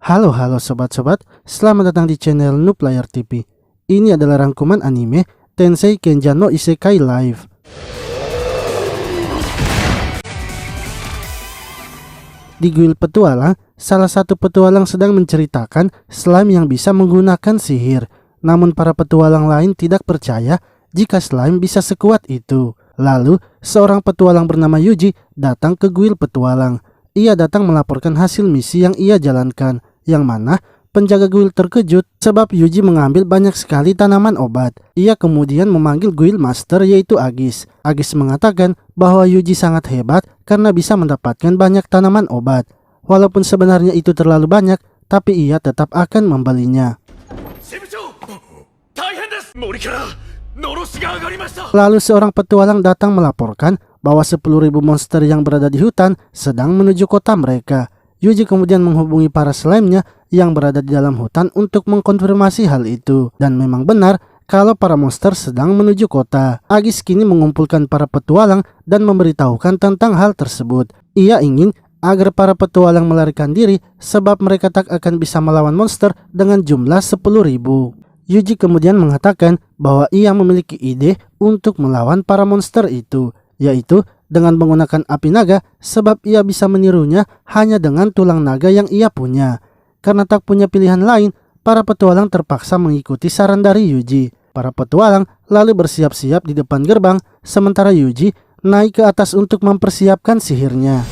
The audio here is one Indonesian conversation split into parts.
Halo sobat-sobat, selamat datang di channel Noob Layar TV. Ini adalah rangkuman anime Tensei Kenja no Isekai Live. Di guild petualang, salah satu petualang sedang menceritakan slime yang bisa menggunakan sihir. Namun para petualang lain tidak percaya jika slime bisa sekuat itu. Lalu, seorang petualang bernama Yuji datang ke guild petualang. Ia datang melaporkan hasil misi yang ia jalankan, yang mana penjaga guild terkejut sebab Yuji mengambil banyak sekali tanaman obat. Ia kemudian memanggil guild master yaitu Agis. Agis mengatakan bahwa Yuji sangat hebat karena bisa mendapatkan banyak tanaman obat. Walaupun sebenarnya itu terlalu banyak, tapi ia tetap akan membelinya. Lalu seorang petualang datang melaporkan bahwa 10.000 monster yang berada di hutan sedang menuju kota mereka. Yuji kemudian menghubungi para slime-nya yang berada di dalam hutan untuk mengkonfirmasi hal itu. Dan memang benar kalau para monster sedang menuju kota. Agis kini mengumpulkan para petualang dan memberitahukan tentang hal tersebut. Ia ingin agar para petualang melarikan diri sebab mereka tak akan bisa melawan monster dengan jumlah 10.000. Yuji kemudian mengatakan bahwa ia memiliki ide untuk melawan para monster itu, yaitu dengan menggunakan api naga sebab ia bisa menirunya hanya dengan tulang naga yang ia punya. Karena tak punya pilihan lain, para petualang terpaksa mengikuti saran dari Yuji. Para petualang lalu bersiap-siap di depan gerbang, sementara Yuji naik ke atas untuk mempersiapkan sihirnya.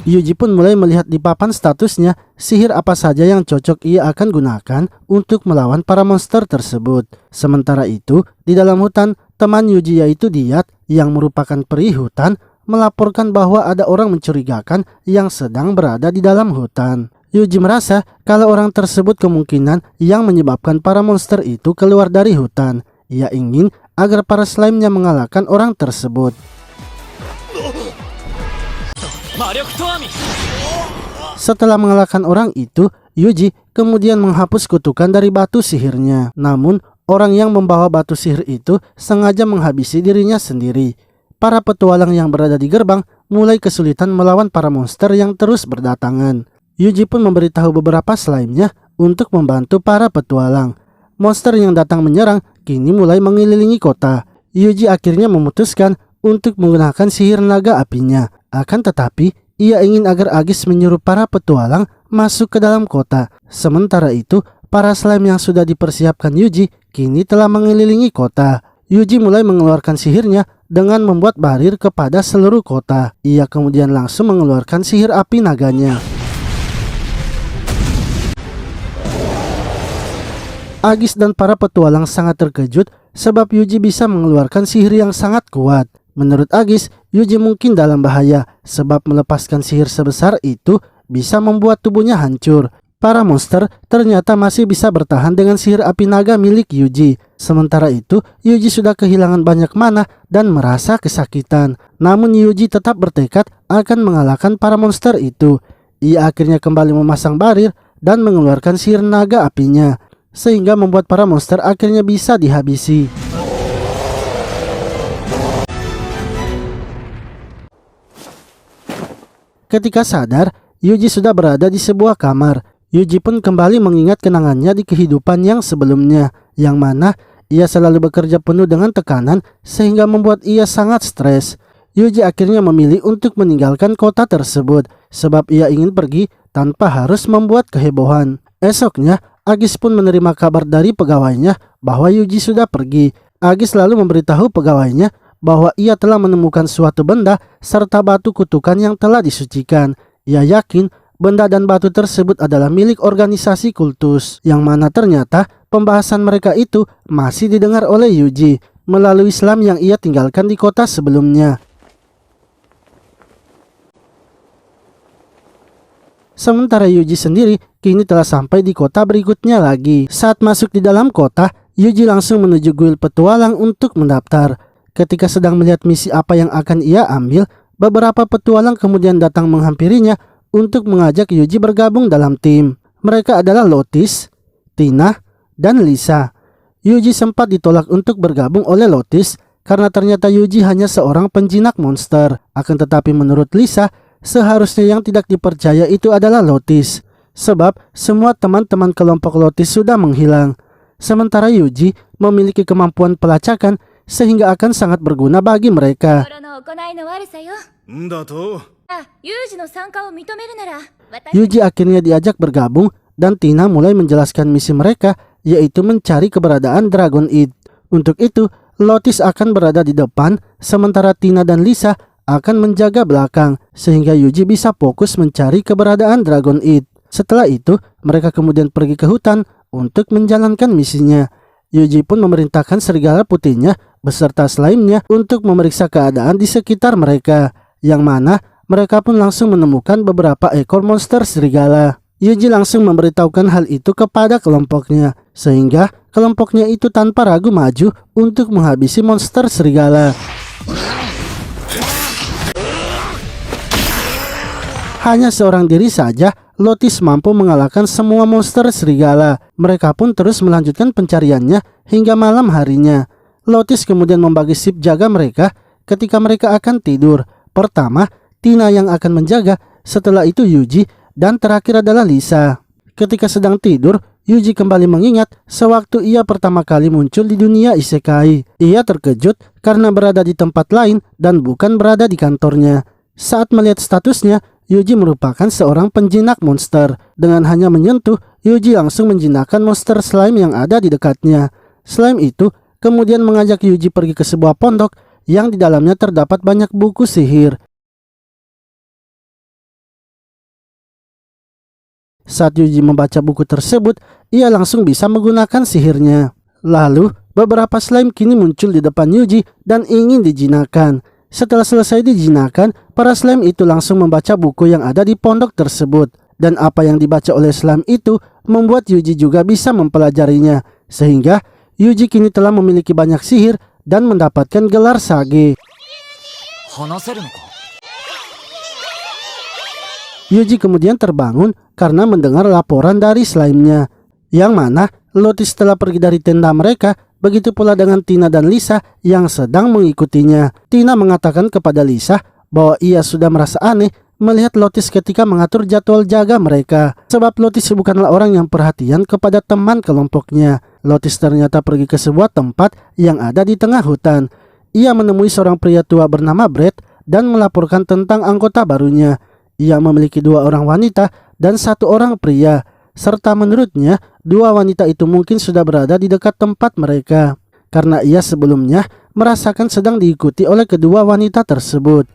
Yuji pun mulai melihat di papan statusnya sihir apa saja yang cocok ia akan gunakan untuk melawan para monster tersebut. Sementara itu, di dalam hutan, teman Yuji yaitu Diat yang merupakan peri hutan melaporkan bahwa ada orang mencurigakan yang sedang berada di dalam hutan. Yuji merasa kalau orang tersebut kemungkinan yang menyebabkan para monster itu keluar dari hutan. Ia ingin agar para slime-nya mengalahkan orang tersebut. Setelah mengalahkan orang itu, Yuji kemudian menghapus kutukan dari batu sihirnya. Namun, orang yang membawa batu sihir itu sengaja menghabisi dirinya sendiri. Para petualang yang berada di gerbang mulai kesulitan melawan para monster yang terus berdatangan. Yuji pun memberitahu beberapa slime-nya untuk membantu para petualang. Monster yang datang menyerang kini mulai mengelilingi kota. Yuji akhirnya memutuskan untuk menggunakan sihir naga apinya. Akan tetapi, ia ingin agar Agis menyuruh para petualang masuk ke dalam kota. Sementara itu, para slime yang sudah dipersiapkan Yuji kini telah mengelilingi kota. Yuji mulai mengeluarkan sihirnya dengan membuat barir kepada seluruh kota. Ia kemudian langsung mengeluarkan sihir api naganya. Agis dan para petualang sangat terkejut sebab Yuji bisa mengeluarkan sihir yang sangat kuat. Menurut Agis, Yuji mungkin dalam bahaya sebab melepaskan sihir sebesar itu bisa membuat tubuhnya hancur. Para monster ternyata masih bisa bertahan dengan sihir api naga milik Yuji. Sementara itu, Yuji sudah kehilangan banyak mana dan merasa kesakitan. Namun Yuji tetap bertekad akan mengalahkan para monster itu. Ia akhirnya kembali memasang barir dan mengeluarkan sihir naga apinya, sehingga membuat para monster akhirnya bisa dihabisi. Ketika sadar, Yuji sudah berada di sebuah kamar. Yuji pun kembali mengingat kenangannya di kehidupan yang sebelumnya, yang mana ia selalu bekerja penuh dengan tekanan sehingga membuat ia sangat stres. Yuji akhirnya memilih untuk meninggalkan kota tersebut sebab ia ingin pergi tanpa harus membuat kehebohan. Esoknya, Agis pun menerima kabar dari pegawainya bahwa Yuji sudah pergi. Agis lalu memberitahu pegawainya bahwa ia telah menemukan suatu benda serta batu kutukan yang telah disucikan. Ia yakin benda dan batu tersebut adalah milik organisasi kultus, yang mana ternyata pembahasan mereka itu masih didengar oleh Yuji melalui slime yang ia tinggalkan di kota sebelumnya. Sementara Yuji sendiri kini telah sampai di kota berikutnya lagi. Saat masuk di dalam kota, Yuji langsung menuju guild petualang untuk mendaftar. Ketika sedang melihat misi apa yang akan ia ambil, beberapa petualang kemudian datang menghampirinya untuk mengajak Yuji bergabung dalam tim. Mereka adalah Lotis, Tina, dan Lisa. Yuji sempat ditolak untuk bergabung oleh Lotis karena ternyata Yuji hanya seorang penjinak monster. Akan tetapi menurut Lisa, seharusnya yang tidak dipercaya itu adalah Lotus. Sebab semua teman-teman kelompok Lotus sudah menghilang. Sementara Yuji memiliki kemampuan pelacakan sehingga akan sangat berguna bagi mereka. Yuji akhirnya diajak bergabung dan Tina mulai menjelaskan misi mereka, yaitu mencari keberadaan Dragon Eat. Untuk itu, Lotus akan berada di depan, sementara Tina dan Lisa akan menjaga belakang, sehingga Yuji bisa fokus mencari keberadaan Dragon Eat. Setelah itu, mereka kemudian pergi ke hutan untuk menjalankan misinya. Yuji pun memerintahkan serigala putihnya beserta slime-nya untuk memeriksa keadaan di sekitar mereka, yang mana mereka pun langsung menemukan beberapa ekor monster serigala. Yuji langsung memberitahukan hal itu kepada kelompoknya, sehingga kelompoknya itu tanpa ragu maju untuk menghabisi monster serigala. Hanya seorang diri saja, Lotus mampu mengalahkan semua monster serigala. Mereka pun terus melanjutkan pencariannya hingga malam harinya. Lotus kemudian membagi sip jaga mereka ketika mereka akan tidur. Pertama, Tina yang akan menjaga, setelah itu Yuji, dan terakhir adalah Lisa. Ketika sedang tidur, Yuji kembali mengingat sewaktu ia pertama kali muncul di dunia isekai. Ia terkejut karena berada di tempat lain dan bukan berada di kantornya. Saat melihat statusnya, Yuji merupakan seorang penjinak monster. Dengan hanya menyentuh, Yuji langsung menjinakkan monster slime yang ada di dekatnya. Slime itu kemudian mengajak Yuji pergi ke sebuah pondok yang di dalamnya terdapat banyak buku sihir. Saat Yuji membaca buku tersebut, ia langsung bisa menggunakan sihirnya. Lalu, beberapa slime kini muncul di depan Yuji dan ingin dijinakkan. Setelah selesai dijinakkan, para slime itu langsung membaca buku yang ada di pondok tersebut. Dan apa yang dibaca oleh slime itu membuat Yuji juga bisa mempelajarinya. Sehingga Yuji kini telah memiliki banyak sihir dan mendapatkan gelar Sage. Yuji kemudian terbangun karena mendengar laporan dari slime-nya, yang mana Lotus telah pergi dari tenda mereka. Begitu pula dengan Tina dan Lisa yang sedang mengikutinya. Tina mengatakan kepada Lisa bahwa ia sudah merasa aneh melihat Lotus ketika mengatur jadwal jaga mereka. Sebab Lotus bukanlah orang yang perhatian kepada teman kelompoknya. Lotus ternyata pergi ke sebuah tempat yang ada di tengah hutan. Ia menemui seorang pria tua bernama Brett dan melaporkan tentang anggota barunya. Ia memiliki 2 orang wanita dan 1 orang pria. Serta menurutnya, 2 wanita itu mungkin sudah berada di dekat tempat mereka, karena ia sebelumnya merasakan sedang diikuti oleh kedua wanita tersebut.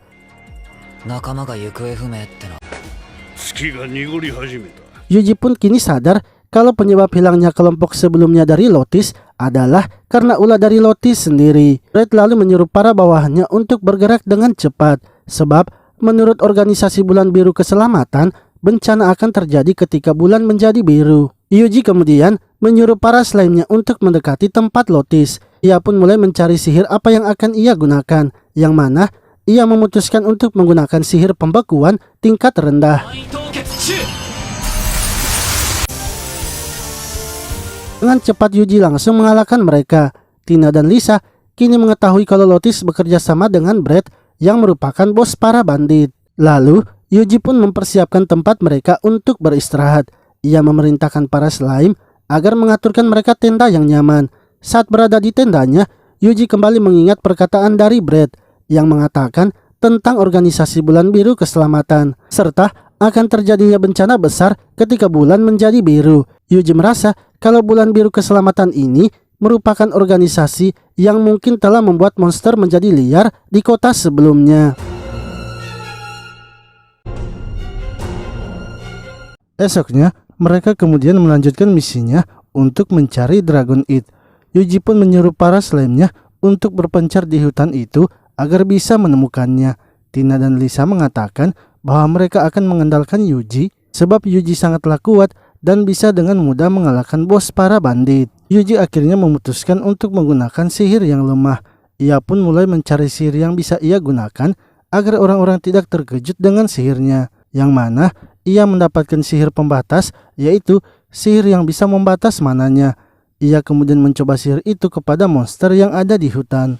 Yuji pun kini sadar kalau penyebab hilangnya kelompok sebelumnya dari Lotus adalah karena ulah dari Lotus sendiri. Red lalu menyuruh para bawahannya untuk bergerak dengan cepat, sebab menurut organisasi Bulan Biru Keselamatan, bencana akan terjadi ketika bulan menjadi biru. Yuji kemudian menyuruh para slime-nya untuk mendekati tempat Lotus. Ia pun mulai mencari sihir apa yang akan ia gunakan, yang mana ia memutuskan untuk menggunakan sihir pembekuan tingkat rendah. Dengan cepat Yuji langsung mengalahkan mereka. Tina dan Lisa kini mengetahui kalau Lotus bekerja sama dengan Brett yang merupakan bos para bandit. Lalu Yuji pun mempersiapkan tempat mereka untuk beristirahat. Ia memerintahkan para slime agar mengaturkan mereka tenda yang nyaman. Saat berada di tendanya, Yuji kembali mengingat perkataan dari Brett yang mengatakan tentang organisasi Bulan Biru Keselamatan, serta akan terjadinya bencana besar ketika bulan menjadi biru. Yuji merasa kalau Bulan Biru Keselamatan ini merupakan organisasi yang mungkin telah membuat monster menjadi liar di kota sebelumnya. Esoknya, mereka kemudian melanjutkan misinya untuk mencari Dragon Eat. Yuji pun menyuruh para slime-nya untuk berpencar di hutan itu agar bisa menemukannya. Tina dan Lisa mengatakan bahwa mereka akan mengandalkan Yuji sebab Yuji sangatlah kuat dan bisa dengan mudah mengalahkan bos para bandit. Yuji akhirnya memutuskan untuk menggunakan sihir yang lemah. Ia pun mulai mencari sihir yang bisa ia gunakan agar orang-orang tidak terkejut dengan sihirnya, yang mana ia mendapatkan sihir pembatas, yaitu sihir yang bisa membatas mananya. Ia kemudian mencoba sihir itu kepada monster yang ada di hutan.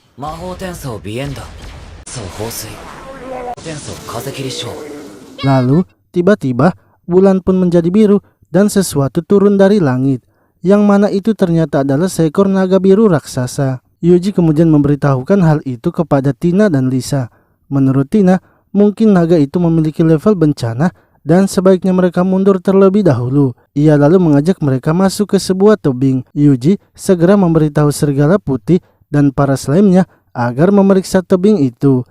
Lalu, tiba-tiba bulan pun menjadi biru dan sesuatu turun dari langit. Yang mana itu ternyata adalah seekor naga biru raksasa. Yuji kemudian memberitahukan hal itu kepada Tina dan Lisa. Menurut Tina, mungkin naga itu memiliki level bencana dan sebaiknya mereka mundur terlebih dahulu. Ia lalu mengajak mereka masuk ke sebuah tebing. Yuji segera memberitahu serigala putih dan para slime-nya agar memeriksa tebing itu.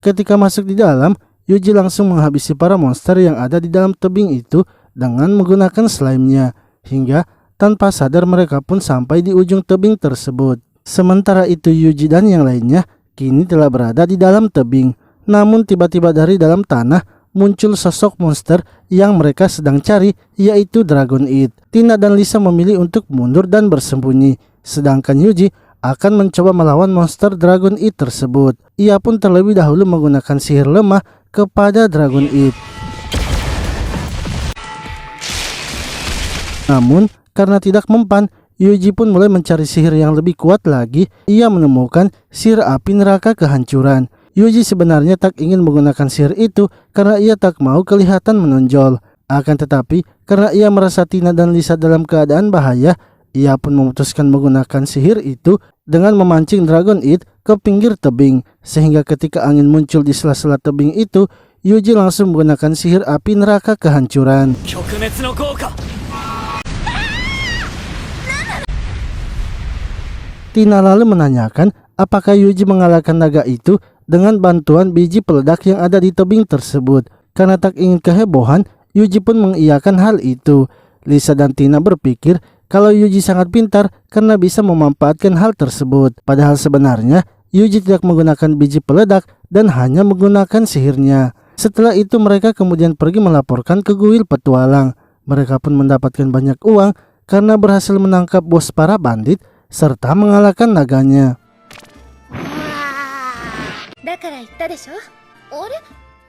Ketika masuk di dalam, Yuji langsung menghabisi para monster yang ada di dalam tebing itu dengan menggunakan slime-nya. Hingga tanpa sadar mereka pun sampai di ujung tebing tersebut. Sementara itu Yuji dan yang lainnya kini telah berada di dalam tebing. Namun tiba-tiba dari dalam tanah muncul sosok monster yang mereka sedang cari, yaitu Dragonite. Tina dan Lisa memilih untuk mundur dan bersembunyi. Sedangkan Yuji akan mencoba melawan monster Dragonite tersebut. Ia pun terlebih dahulu menggunakan sihir lemah kepada Dragonite. Namun karena tidak mempan, Yuji pun mulai mencari sihir yang lebih kuat lagi. Ia menemukan sihir api neraka kehancuran. Yuji sebenarnya tak ingin menggunakan sihir itu karena ia tak mau kelihatan menonjol. Akan tetapi karena ia merasa Tina dan Lisa dalam keadaan bahaya, ia pun memutuskan menggunakan sihir itu dengan memancing Dragonite ke pinggir tebing. Sehingga ketika angin muncul di sela-sela tebing itu, Yuji langsung menggunakan sihir api neraka kehancuran. Tina lalu menanyakan apakah Yuji mengalahkan naga itu dengan bantuan biji peledak yang ada di tebing tersebut. Karena tak ingin kehebohan, Yuji pun mengiyakan hal itu. Lisa dan Tina berpikir kalau Yuji sangat pintar karena bisa memanfaatkan hal tersebut. Padahal sebenarnya Yuji tidak menggunakan biji peledak dan hanya menggunakan sihirnya. Setelah itu mereka kemudian pergi melaporkan ke kuil petualang. Mereka pun mendapatkan banyak uang karena berhasil menangkap bos para bandit serta mengalahkan naganya.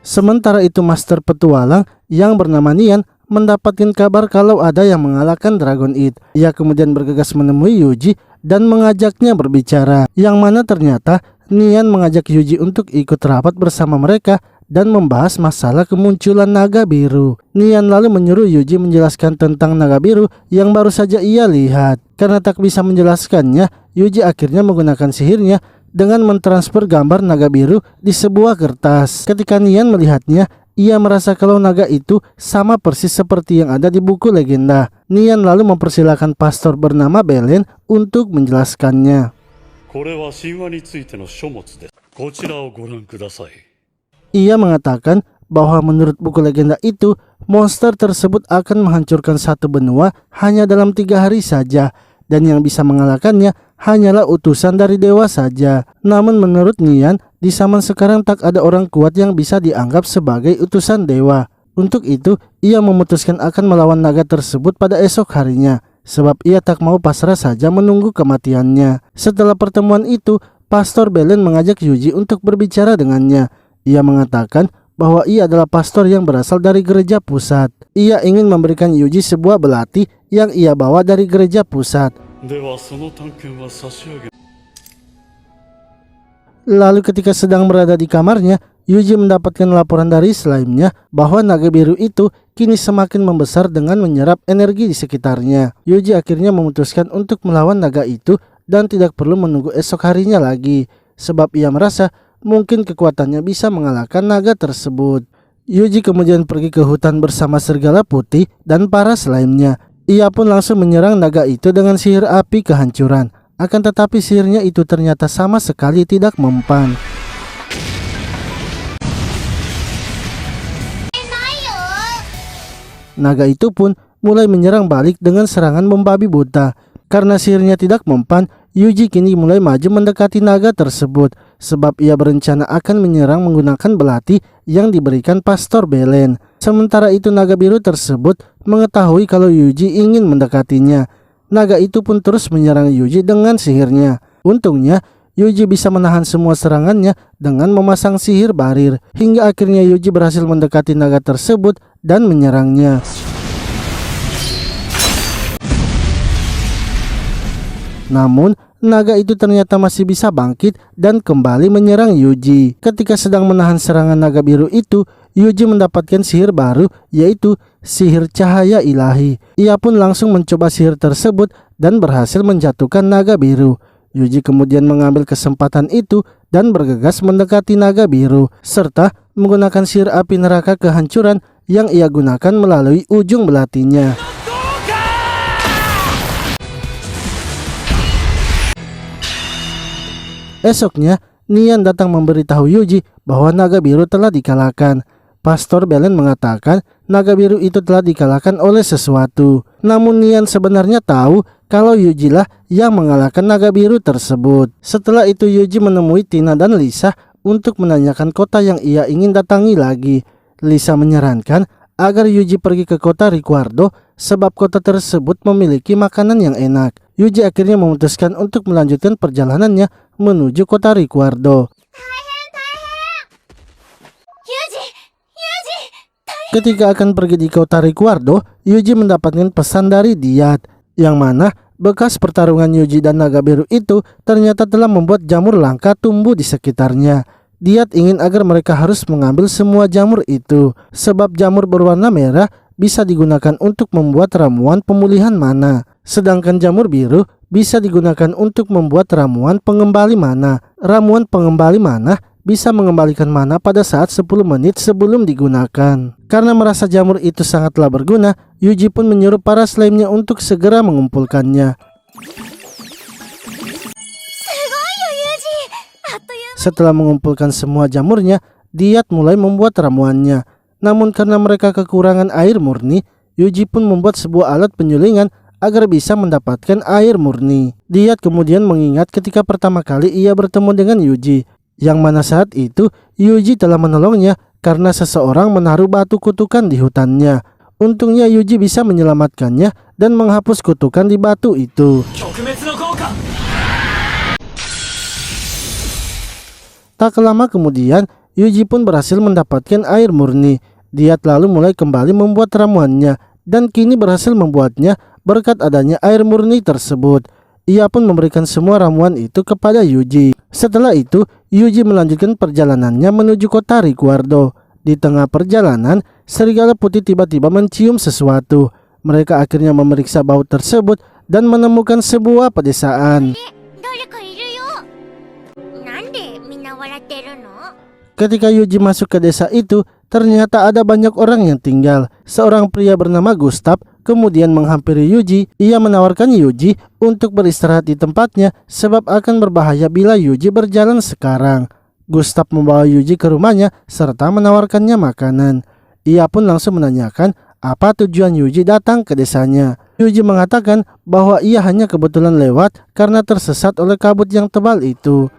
Sementara itu Master Petualang yang bernama Nian mendapatkan kabar kalau ada yang mengalahkan Dragonite. Ia kemudian bergegas menemui Yuji dan mengajaknya berbicara. Yang mana ternyata Nian mengajak Yuji untuk ikut rapat bersama mereka dan membahas masalah kemunculan naga biru. Nian lalu menyuruh Yuji menjelaskan tentang naga biru yang baru saja ia lihat. Karena tak bisa menjelaskannya, Yuji akhirnya menggunakan sihirnya dengan mentransfer gambar naga biru di sebuah kertas. Ketika Nian melihatnya, ia merasa kalau naga itu sama persis seperti yang ada di buku legenda. Nian lalu mempersilahkan pastor bernama Belen untuk menjelaskannya. Ia mengatakan bahwa menurut buku legenda itu, monster tersebut akan menghancurkan satu benua hanya dalam 3 hari saja. Dan yang bisa mengalahkannya hanyalah utusan dari dewa saja. Namun menurut Nian, di zaman sekarang tak ada orang kuat yang bisa dianggap sebagai utusan dewa. Untuk itu, ia memutuskan akan melawan naga tersebut pada esok harinya. Sebab ia tak mau pasrah saja menunggu kematiannya. Setelah pertemuan itu, Pastor Belen mengajak Yuji untuk berbicara dengannya. Ia mengatakan bahwa ia adalah pastor yang berasal dari gereja pusat. Ia ingin memberikan Yuji sebuah belati yang ia bawa dari gereja pusat. Lalu ketika sedang berada di kamarnya, Yuji mendapatkan laporan dari slime-nya bahwa naga biru itu kini semakin membesar dengan menyerap energi di sekitarnya. Yuji akhirnya memutuskan untuk melawan naga itu dan tidak perlu menunggu esok harinya lagi. Sebab ia merasa mungkin kekuatannya bisa mengalahkan naga tersebut. Yuji kemudian pergi ke hutan bersama serigala putih dan para slime-nya. Ia pun langsung menyerang naga itu dengan sihir api kehancuran. Akan tetapi sihirnya itu ternyata sama sekali tidak mempan. Naga itu pun mulai menyerang balik dengan serangan membabi buta. Karena sihirnya tidak mempan, Yuji kini mulai maju mendekati naga tersebut. Sebab ia berencana akan menyerang menggunakan belati yang diberikan Pastor Belen. Sementara itu naga biru tersebut mengetahui kalau Yuji ingin mendekatinya. Naga itu pun terus menyerang Yuji dengan sihirnya. Untungnya Yuji bisa menahan semua serangannya dengan memasang sihir barir. Hingga akhirnya Yuji berhasil mendekati naga tersebut dan menyerangnya. Namun naga itu ternyata masih bisa bangkit dan kembali menyerang Yuji. Ketika sedang menahan serangan naga biru itu, Yuji mendapatkan sihir baru, yaitu sihir cahaya ilahi. Ia pun langsung mencoba sihir tersebut dan berhasil menjatuhkan naga biru. Yuji kemudian mengambil kesempatan itu dan bergegas mendekati naga biru, serta menggunakan sihir api neraka kehancuran yang ia gunakan melalui ujung belatinya. Esoknya, Nian datang memberitahu Yuji bahwa naga biru telah dikalahkan. Pastor Belen mengatakan naga biru itu telah dikalahkan oleh sesuatu. Namun Nian sebenarnya tahu kalau Yuji lah yang mengalahkan naga biru tersebut. Setelah itu Yuji menemui Tina dan Lisa untuk menanyakan kota yang ia ingin datangi lagi. Lisa menyarankan agar Yuji pergi ke kota Rikuardo sebab kota tersebut memiliki makanan yang enak. Yuji akhirnya memutuskan untuk melanjutkan perjalanannya menuju kota Rikuardo. Ketika akan pergi di kota Rikuardo, Yuji mendapatkan pesan dari Diat, yang mana bekas pertarungan Yuji dan naga biru itu ternyata telah membuat jamur langka tumbuh di sekitarnya. Diat ingin agar mereka harus mengambil semua jamur itu, sebab jamur berwarna merah bisa digunakan untuk membuat ramuan pemulihan mana, sedangkan jamur biru bisa digunakan untuk membuat ramuan pengembali mana. Ramuan pengembali mana bisa mengembalikan mana pada saat 10 menit sebelum digunakan. Karena merasa jamur itu sangatlah berguna, Yuji pun menyuruh para slime-nya untuk segera mengumpulkannya. Setelah mengumpulkan semua jamurnya, Diat mulai membuat ramuannya. Namun karena mereka kekurangan air murni, Yuji pun membuat sebuah alat penyulingan agar bisa mendapatkan air murni. Diat kemudian mengingat ketika pertama kali ia bertemu dengan Yuji, yang mana saat itu Yuji telah menolongnya karena seseorang menaruh batu kutukan di hutannya. Untungnya Yuji bisa menyelamatkannya dan menghapus kutukan di batu itu. Tak lama kemudian Yuji pun berhasil mendapatkan air murni. Diat lalu mulai kembali membuat ramuannya dan kini berhasil membuatnya berkat adanya air murni tersebut. Ia pun memberikan semua ramuan itu kepada Yuji. Setelah itu, Yuji melanjutkan perjalanannya menuju kota Rikuardo. Di tengah perjalanan, serigala putih tiba-tiba mencium sesuatu. Mereka akhirnya memeriksa bau tersebut dan menemukan sebuah pedesaan. Ketika Yuji masuk ke desa itu, ternyata ada banyak orang yang tinggal. Seorang pria bernama Gustav kemudian menghampiri Yuji. Ia menawarkan Yuji untuk beristirahat di tempatnya sebab akan berbahaya bila Yuji berjalan sekarang. Gustav membawa Yuji ke rumahnya serta menawarkannya makanan. Ia pun langsung menanyakan apa tujuan Yuji datang ke desanya. Yuji mengatakan bahwa ia hanya kebetulan lewat karena tersesat oleh kabut yang tebal itu.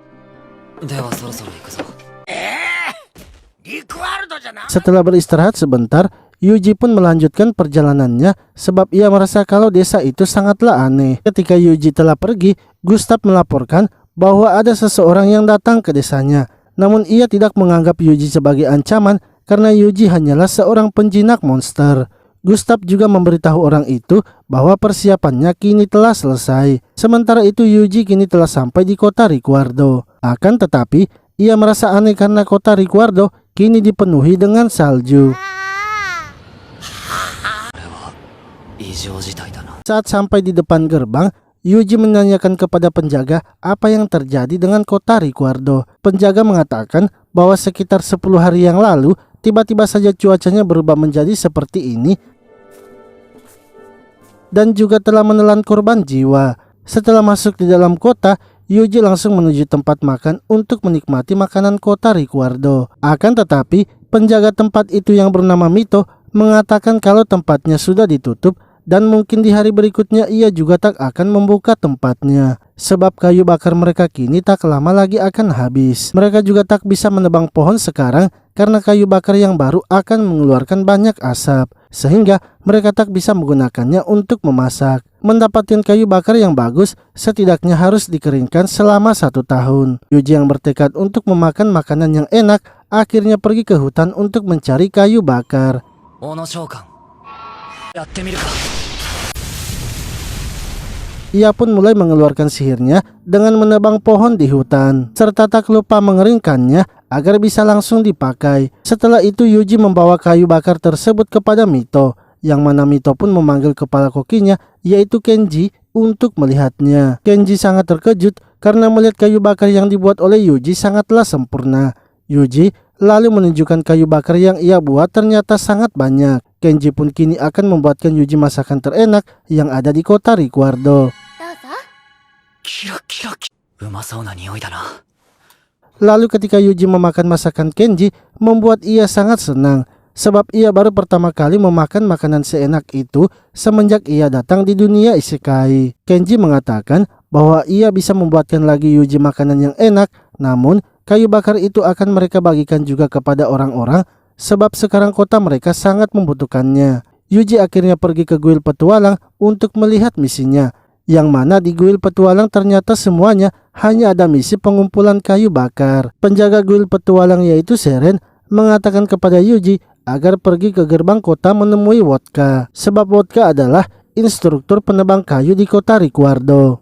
Setelah beristirahat sebentar, Yuji pun melanjutkan perjalanannya sebab ia merasa kalau desa itu sangatlah aneh. Ketika Yuji telah pergi, Gustav melaporkan bahwa ada seseorang yang datang ke desanya. Namun ia tidak menganggap Yuji sebagai ancaman karena Yuji hanyalah seorang penjinak monster. Gustav juga memberitahu orang itu bahwa persiapannya kini telah selesai. Sementara itu Yuji kini telah sampai di kota Rikuardo. Akan tetapi, ia merasa aneh karena kota Rikuardo kini dipenuhi dengan salju. Saat sampai di depan gerbang, Yuji menanyakan kepada penjaga apa yang terjadi dengan kota Rikuardo. Penjaga mengatakan bahwa sekitar 10 hari yang lalu, tiba-tiba saja cuacanya berubah menjadi seperti ini dan juga telah menelan korban jiwa. Setelah masuk di dalam kota, Yuji langsung menuju tempat makan untuk menikmati makanan kota Rikuardo. Akan tetapi, penjaga tempat itu yang bernama Mito mengatakan kalau tempatnya sudah ditutup dan mungkin di hari berikutnya ia juga tak akan membuka tempatnya. Sebab kayu bakar mereka kini tak lama lagi akan habis. Mereka juga tak bisa menebang pohon sekarang karena kayu bakar yang baru akan mengeluarkan banyak asap. Sehingga mereka tak bisa menggunakannya untuk memasak. Mendapatkan kayu bakar yang bagus setidaknya harus dikeringkan selama 1 tahun. Yuji yang bertekad untuk memakan makanan yang enak akhirnya pergi ke hutan untuk mencari kayu bakar. ia pun mulai mengeluarkan sihirnya dengan menebang pohon di hutan, serta tak lupa mengeringkannya agar bisa langsung dipakai. Setelah itu Yuji membawa kayu bakar tersebut kepada Mito, yang mana Mito pun memanggil kepala kokinya yaitu Kenji untuk melihatnya. Kenji sangat terkejut karena melihat kayu bakar yang dibuat oleh Yuji sangatlah sempurna. Yuji lalu menunjukkan kayu bakar yang ia buat ternyata sangat banyak. Kenji pun kini akan membuatkan Yuji masakan terenak yang ada di kota Rikuardo. Lalu ketika Yuji memakan masakan Kenji, membuat ia sangat senang. Sebab ia baru pertama kali memakan makanan seenak itu semenjak ia datang di dunia isekai. Kenji mengatakan bahwa ia bisa membuatkan lagi Yuji makanan yang enak, namun kayu bakar itu akan mereka bagikan juga kepada orang-orang sebab sekarang kota mereka sangat membutuhkannya. Yuji akhirnya pergi ke kuil petualang untuk melihat misinya, yang mana di kuil petualang ternyata semuanya hanya ada misi pengumpulan kayu bakar. Penjaga kuil petualang yaitu Seren mengatakan kepada Yuji agar pergi ke gerbang kota menemui Wodka, sebab Wodka adalah instruktur penebang kayu di kota Rikuardo.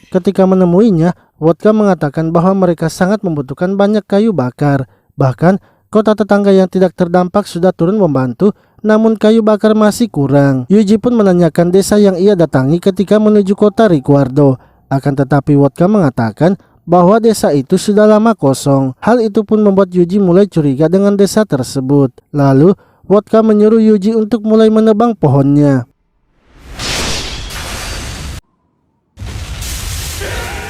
Ketika menemuinya, Wodka mengatakan bahwa mereka sangat membutuhkan banyak kayu bakar. Bahkan kota tetangga yang tidak terdampak sudah turun membantu, namun kayu bakar masih kurang. Yuji pun menanyakan desa yang ia datangi ketika menuju kota Rikuardo. Akan tetapi Wodka mengatakan bahwa desa itu sudah lama kosong. Hal itu pun membuat Yuji mulai curiga dengan desa tersebut. Lalu Wodka menyuruh Yuji untuk mulai menebang pohonnya.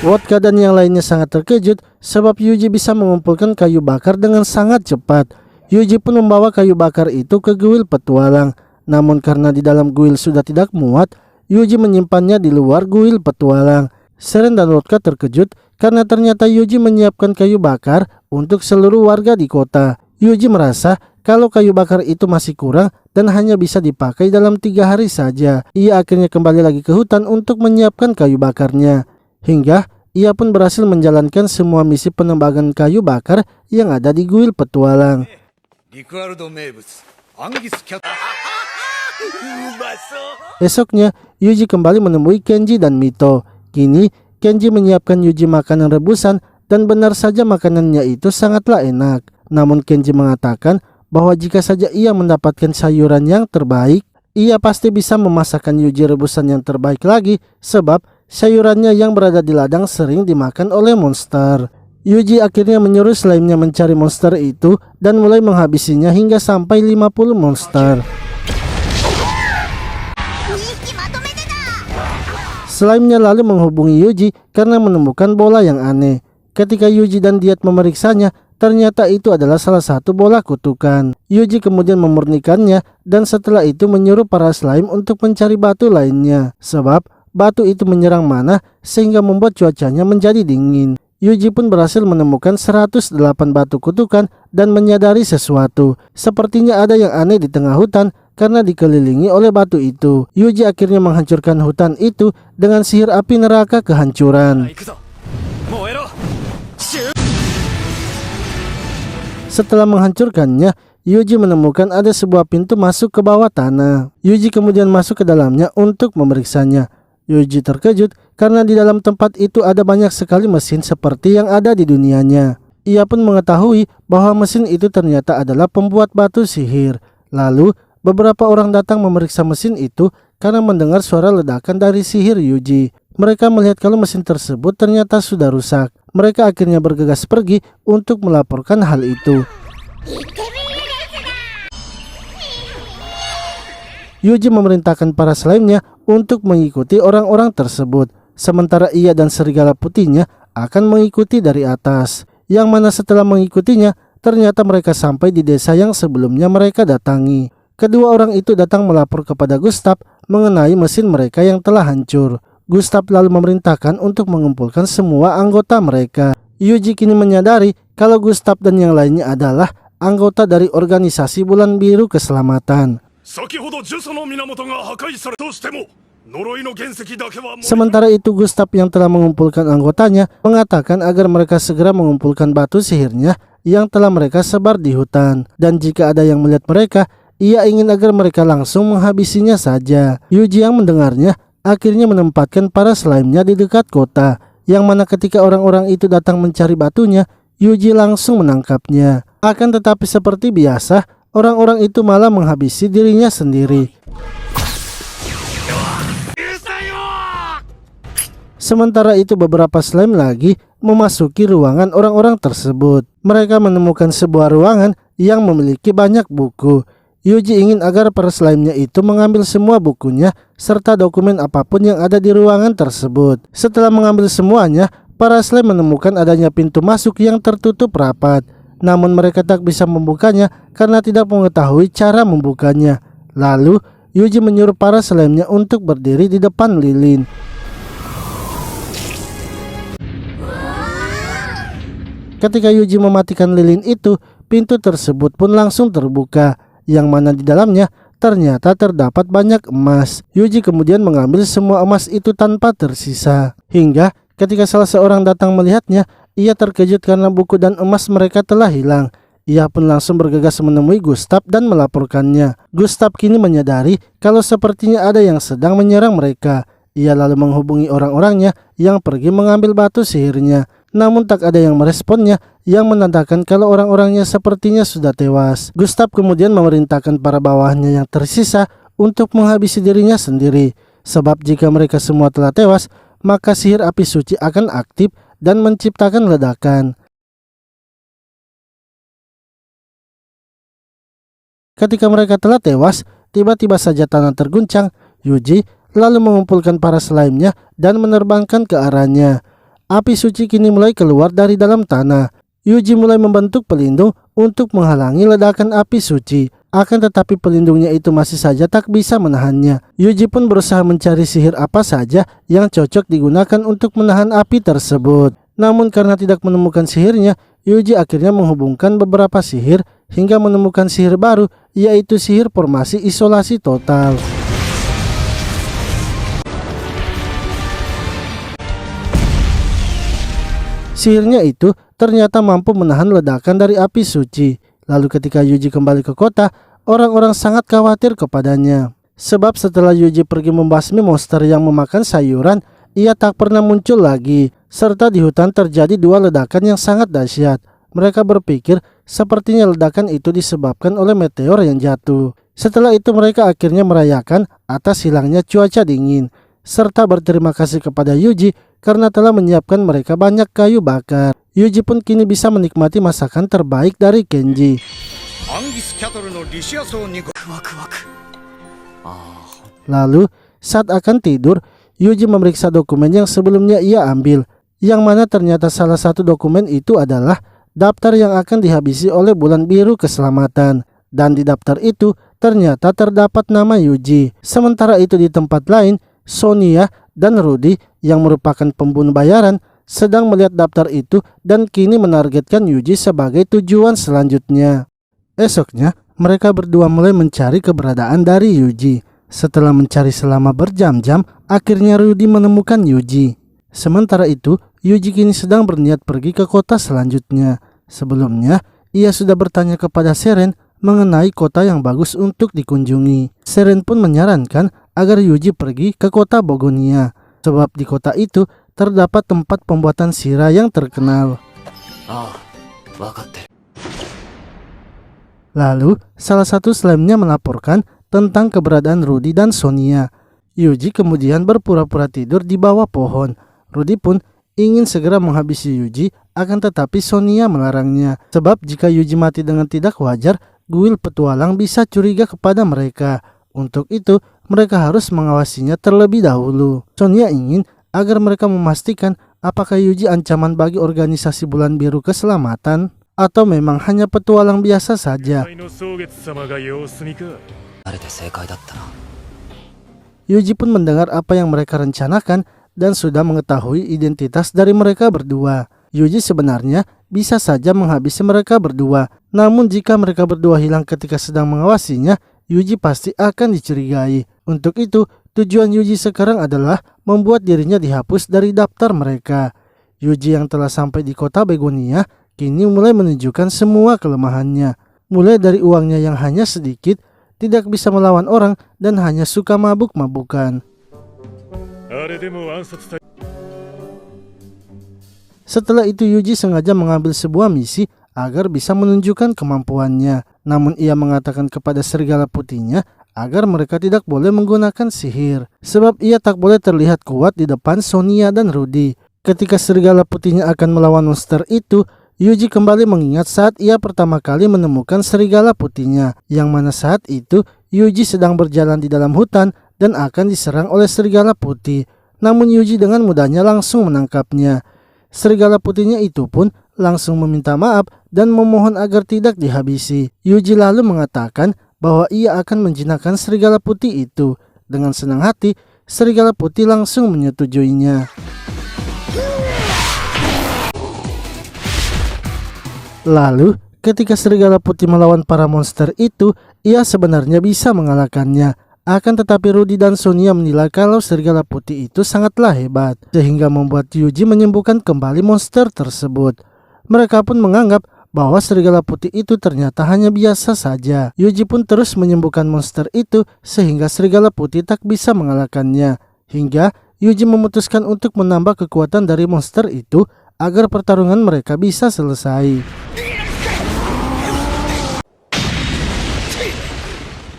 Wodka dan yang lainnya sangat terkejut sebab Yuji bisa mengumpulkan kayu bakar dengan sangat cepat. Yuji pun membawa kayu bakar itu ke kuil petualang. Namun karena di dalam kuil sudah tidak muat, Yuji menyimpannya di luar kuil petualang. Seren dan Wodka terkejut karena ternyata Yuji menyiapkan kayu bakar untuk seluruh warga di kota. Yuji merasa kalau kayu bakar itu masih kurang dan hanya bisa dipakai dalam 3 hari saja. Ia akhirnya kembali lagi ke hutan untuk menyiapkan kayu bakarnya. Hingga ia pun berhasil menjalankan semua misi penembangan kayu bakar yang ada di kuil petualang. Esoknya Yuji kembali menemui Kenji dan Mito. Kini Kenji menyiapkan Yuji makanan rebusan dan benar saja makanannya itu sangatlah enak. Namun Kenji mengatakan bahwa jika saja ia mendapatkan sayuran yang terbaik, ia pasti bisa memasakkan Yuji rebusan yang terbaik lagi, sebab sayurannya yang berada di ladang sering dimakan oleh monster. Yuji akhirnya menyuruh slime-nya mencari monster itu dan mulai menghabisinya hingga sampai 50 monster. Slime-nya lalu menghubungi Yuji karena menemukan bola yang aneh. Ketika Yuji dan Diet memeriksanya, ternyata itu adalah salah satu bola kutukan. Yuji kemudian memurnikannya dan setelah itu menyuruh para slime untuk mencari batu lainnya, sebab batu itu menyerang mana sehingga membuat cuacanya menjadi dingin. Yuji pun berhasil menemukan 108 batu kutukan dan menyadari sesuatu. Sepertinya ada yang aneh di tengah hutan karena dikelilingi oleh batu itu. Yuji akhirnya menghancurkan hutan itu dengan sihir api neraka kehancuran. Setelah menghancurkannya, Yuji menemukan ada sebuah pintu masuk ke bawah tanah. Yuji kemudian masuk ke dalamnya untuk memeriksanya. Yuji terkejut karena di dalam tempat itu ada banyak sekali mesin seperti yang ada di dunianya. Ia pun mengetahui bahwa mesin itu ternyata adalah pembuat batu sihir. Lalu beberapa orang datang memeriksa mesin itu karena mendengar suara ledakan dari sihir Yuji. Mereka melihat kalau mesin tersebut ternyata sudah rusak. Mereka akhirnya bergegas pergi untuk melaporkan hal itu. Yuji memerintahkan para slime-nya untuk mengikuti orang-orang tersebut, sementara ia dan serigala putihnya akan mengikuti dari atas. Yang mana setelah mengikutinya, ternyata mereka sampai di desa yang sebelumnya mereka datangi. Kedua orang itu datang melapor kepada Gustav mengenai mesin mereka yang telah hancur. Gustav lalu memerintahkan untuk mengumpulkan semua anggota mereka. Yuji kini menyadari kalau Gustav dan yang lainnya adalah anggota dari organisasi Bulan Biru Keselamatan. Sementara itu Gustav yang telah mengumpulkan anggotanya mengatakan agar mereka segera mengumpulkan batu sihirnya yang telah mereka sebar di hutan. Dan jika ada yang melihat mereka, ia ingin agar mereka langsung menghabisinya saja. Yuji yang mendengarnya akhirnya menempatkan para slime-nya di dekat kota, yang mana ketika orang-orang itu datang mencari batunya, Yuji langsung menangkapnya. Akan tetapi seperti biasa, orang-orang itu malah menghabisi dirinya sendiri. Sementara itu beberapa slime lagi memasuki ruangan orang-orang tersebut. Mereka menemukan sebuah ruangan yang memiliki banyak buku. Yuji ingin agar para slime-nya itu mengambil semua bukunya serta dokumen apapun yang ada di ruangan tersebut. Setelah mengambil semuanya, para slime menemukan adanya pintu masuk yang tertutup rapat. Namun mereka tak bisa membukanya karena tidak mengetahui cara membukanya. Lalu Yuji menyuruh para slime-nya untuk berdiri di depan lilin. Ketika Yuji mematikan lilin itu, pintu tersebut pun langsung terbuka, yang mana di dalamnya ternyata terdapat banyak emas. Yuji kemudian mengambil semua emas itu tanpa tersisa. Hingga ketika salah seorang datang melihatnya, ia terkejut karena buku dan emas mereka telah hilang. Ia pun langsung bergegas menemui Gustav dan melaporkannya. Gustav kini menyadari kalau sepertinya ada yang sedang menyerang mereka. Ia lalu menghubungi orang-orangnya yang pergi mengambil batu sihirnya. Namun tak ada yang meresponnya, yang menandakan kalau orang-orangnya sepertinya sudah tewas. Gustav kemudian memerintahkan para bawahannya yang tersisa untuk menghabisi dirinya sendiri. Sebab jika mereka semua telah tewas, maka sihir api suci akan aktif dan menciptakan ledakan. Ketika mereka telah tewas, tiba-tiba saja tanah terguncang. Yuji lalu mengumpulkan para slime-nya dan menerbangkan ke arahnya. Api suci kini mulai keluar dari dalam tanah. Yuji mulai membentuk pelindung untuk menghalangi ledakan api suci. Akan tetapi pelindungnya itu masih saja tak bisa menahannya. Yuji pun berusaha mencari sihir apa saja yang cocok digunakan untuk menahan api tersebut. Namun karena tidak menemukan sihirnya, Yuji akhirnya menghubungkan beberapa sihir hingga menemukan sihir baru, yaitu sihir formasi isolasi total. Sihirnya itu ternyata mampu menahan ledakan dari api suci. Lalu ketika Yuji kembali ke kota, orang-orang sangat khawatir kepadanya. Sebab setelah Yuji pergi membasmi monster yang memakan sayuran, ia tak pernah muncul lagi. Serta di hutan terjadi dua ledakan yang sangat dahsyat. Mereka berpikir sepertinya ledakan itu disebabkan oleh meteor yang jatuh. Setelah itu mereka akhirnya merayakan atas hilangnya cuaca dingin. Serta berterima kasih kepada Yuji karena telah menyiapkan mereka banyak kayu bakar. Yuji pun kini bisa menikmati masakan terbaik dari Kenji. Lalu saat akan tidur, Yuji memeriksa dokumen yang sebelumnya ia ambil, yang mana ternyata salah satu dokumen itu adalah daftar yang akan dihabisi oleh Bulan Biru Keselamatan. Dan di daftar itu ternyata terdapat nama Yuji. Sementara itu di tempat lain, Sonia dan Rudy yang merupakan pembunuh bayaran sedang melihat daftar itu dan kini menargetkan Yuji sebagai tujuan selanjutnya. Esoknya mereka berdua mulai mencari keberadaan dari Yuji. Setelah mencari selama berjam-jam, akhirnya Rudy menemukan Yuji. Sementara itu Yuji kini sedang berniat pergi ke kota selanjutnya. Sebelumnya ia sudah bertanya kepada Seren mengenai kota yang bagus untuk dikunjungi. Seren pun menyarankan agar Yuji pergi ke kota Bogonia, sebab di kota itu terdapat tempat pembuatan sirah yang terkenal. Lalu salah satu slime-nya melaporkan tentang keberadaan Rudy dan Sonia. Yuji kemudian berpura-pura tidur di bawah pohon. Rudy pun ingin segera menghabisi Yuji, akan tetapi Sonia melarangnya. Sebab jika Yuji mati dengan tidak wajar, guil petualang bisa curiga kepada mereka. Untuk itu mereka harus mengawasinya terlebih dahulu. Sonia ingin agar mereka memastikan apakah Yuji ancaman bagi organisasi Bulan Biru Keselamatan atau memang hanya petualang biasa saja. Yuji pun mendengar apa yang mereka rencanakan dan sudah mengetahui identitas dari mereka berdua. Yuji sebenarnya bisa saja menghabisi mereka berdua. Namun jika mereka berdua hilang ketika sedang mengawasinya, Yuji pasti akan dicurigai. Untuk itu, tujuan Yuji sekarang adalah membuat dirinya dihapus dari daftar mereka. Yuji yang telah sampai di kota Begonia kini mulai menunjukkan semua kelemahannya. Mulai dari uangnya yang hanya sedikit tidak bisa melawan orang dan hanya suka mabuk-mabukan. Setelah itu Yuji sengaja mengambil sebuah misi agar bisa menunjukkan kemampuannya. Namun ia mengatakan kepada serigala putihnya agar mereka tidak boleh menggunakan sihir, sebab ia tak boleh terlihat kuat di depan Sonia dan Rudy. Ketika serigala putihnya akan melawan monster itu, Yuji kembali mengingat saat ia pertama kali menemukan serigala putihnya, yang mana saat itu Yuji sedang berjalan di dalam hutan dan akan diserang oleh serigala putih. Namun Yuji dengan mudahnya langsung menangkapnya. Serigala putihnya itu pun langsung meminta maaf dan memohon agar tidak dihabisi. Yuji lalu mengatakan bahwa ia akan menjinakkan serigala putih itu. Dengan senang hati, serigala putih langsung menyetujuinya. Lalu, ketika serigala putih melawan para monster itu, ia sebenarnya bisa mengalahkannya. Akan tetapi Rudy dan Sonia menilai kalau serigala putih itu sangatlah hebat, sehingga membuat Yuji menyembuhkan kembali monster tersebut. Mereka pun menganggap bahwa serigala putih itu ternyata hanya biasa saja. Yuji pun terus menyembuhkan monster itu sehingga serigala putih tak bisa mengalahkannya. Hingga Yuji memutuskan untuk menambah kekuatan dari monster itu agar pertarungan mereka bisa selesai.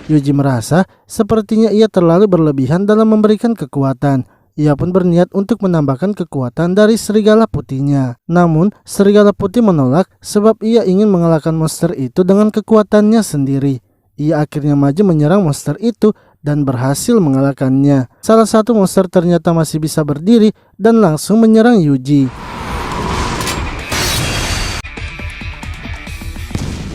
Yuji merasa sepertinya ia terlalu berlebihan dalam memberikan kekuatan. Ia pun berniat untuk menambahkan kekuatan dari serigala putihnya. Namun, serigala putih menolak sebab ia ingin mengalahkan monster itu dengan kekuatannya sendiri. Ia akhirnya maju menyerang monster itu dan berhasil mengalahkannya. Salah satu monster ternyata masih bisa berdiri dan langsung menyerang Yuji.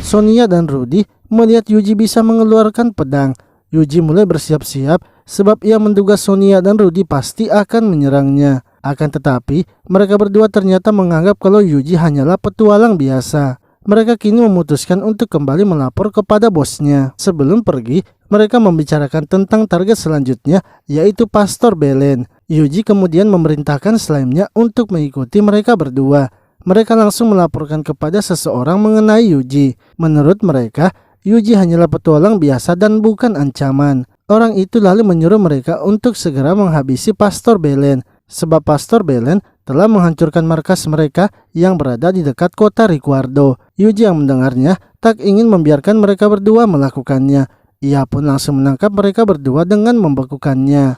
Sonia dan Rudy melihat Yuji bisa mengeluarkan pedang. Yuji mulai bersiap-siap sebab ia menduga Sonia dan Rudy pasti akan menyerangnya. Akan tetapi, mereka berdua ternyata menganggap kalau Yuji hanyalah petualang biasa. Mereka kini memutuskan untuk kembali melapor kepada bosnya. Sebelum pergi, mereka membicarakan tentang target selanjutnya, yaitu Pastor Belen. Yuji kemudian memerintahkan slime-nya untuk mengikuti mereka berdua. Mereka langsung melaporkan kepada seseorang mengenai Yuji. Menurut mereka, Yuji hanyalah petualang biasa dan bukan ancaman. Orang itu lalu menyuruh mereka untuk segera menghabisi Pastor Belen, sebab Pastor Belen telah menghancurkan markas mereka yang berada di dekat kota Ricciardo. Yuji yang mendengarnya tak ingin membiarkan mereka berdua melakukannya. Ia pun langsung menangkap mereka berdua dengan membekukannya.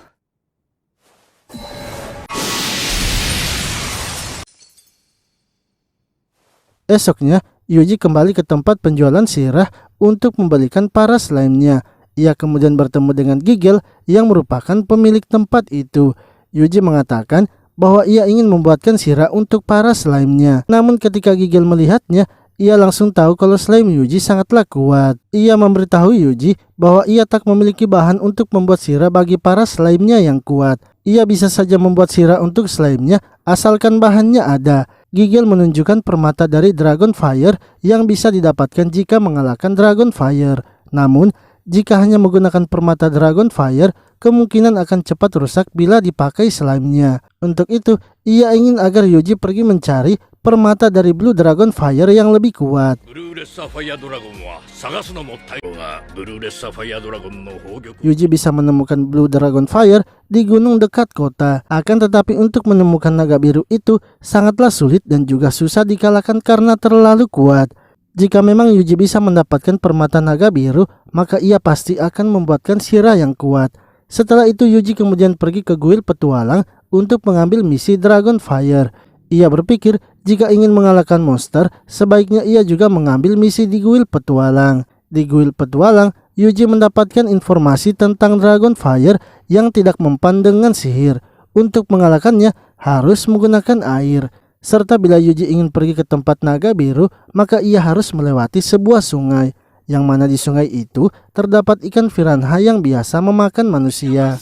Esoknya, Yuji kembali ke tempat penjualan sirah untuk membelikan para slime-nya. Ia kemudian bertemu dengan Gigel yang merupakan pemilik tempat itu. Yuji mengatakan bahwa ia ingin membuatkan sirah untuk para slime-nya. Namun ketika Gigel melihatnya, ia langsung tahu kalau slime Yuji sangatlah kuat. Ia memberitahu Yuji bahwa ia tak memiliki bahan untuk membuat sirah bagi para slime-nya yang kuat. Ia bisa saja membuat sirah untuk slime-nya asalkan bahannya ada. Gigel menunjukkan permata dari Dragon Fire yang bisa didapatkan jika mengalahkan Dragon Fire. Namun, jika hanya menggunakan permata Dragon Fire, kemungkinan akan cepat rusak bila dipakai slime-nya. Untuk itu, ia ingin agar Yuji pergi mencari permata dari Blue Dragon Fire yang lebih kuat. Yuji bisa menemukan Blue Dragon Fire di gunung dekat kota. Akan tetapi untuk menemukan naga biru itu sangatlah sulit dan juga susah dikalahkan karena terlalu kuat. Jika memang Yuji bisa mendapatkan permata naga biru, maka ia pasti akan membuatkan sirah yang kuat. Setelah itu Yuji kemudian pergi ke guild petualang untuk mengambil misi Dragon Fire. Ia berpikir jika ingin mengalahkan monster, sebaiknya ia juga mengambil misi di guild petualang. Di guild petualang, Yuji mendapatkan informasi tentang Dragon Fire yang tidak mempan dengan sihir. Untuk mengalahkannya harus menggunakan air. Serta bila Yuji ingin pergi ke tempat naga biru, maka ia harus melewati sebuah sungai. Yang mana di sungai itu terdapat ikan piranha yang biasa memakan manusia.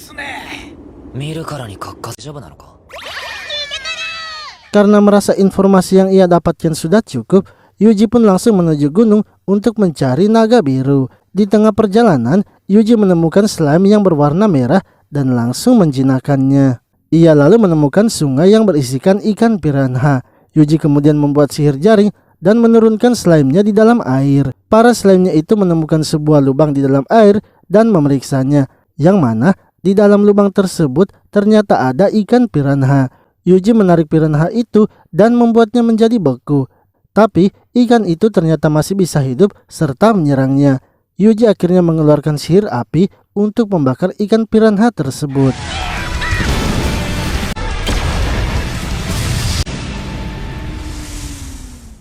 Karena merasa informasi yang ia dapatkan sudah cukup, Yuji pun langsung menuju gunung untuk mencari naga biru. Di tengah perjalanan, Yuji menemukan slime yang berwarna merah dan langsung menjinakkannya. Ia lalu menemukan sungai yang berisikan ikan piranha. Yuji kemudian membuat sihir jaring dan menurunkan slime-nya di dalam air. Para slime-nya itu menemukan sebuah lubang di dalam air dan memeriksanya, yang mana di dalam lubang tersebut ternyata ada ikan piranha. Yuji menarik piranha itu dan membuatnya menjadi beku. Tapi ikan itu ternyata masih bisa hidup serta menyerangnya. Yuji akhirnya mengeluarkan sihir api untuk membakar ikan piranha tersebut.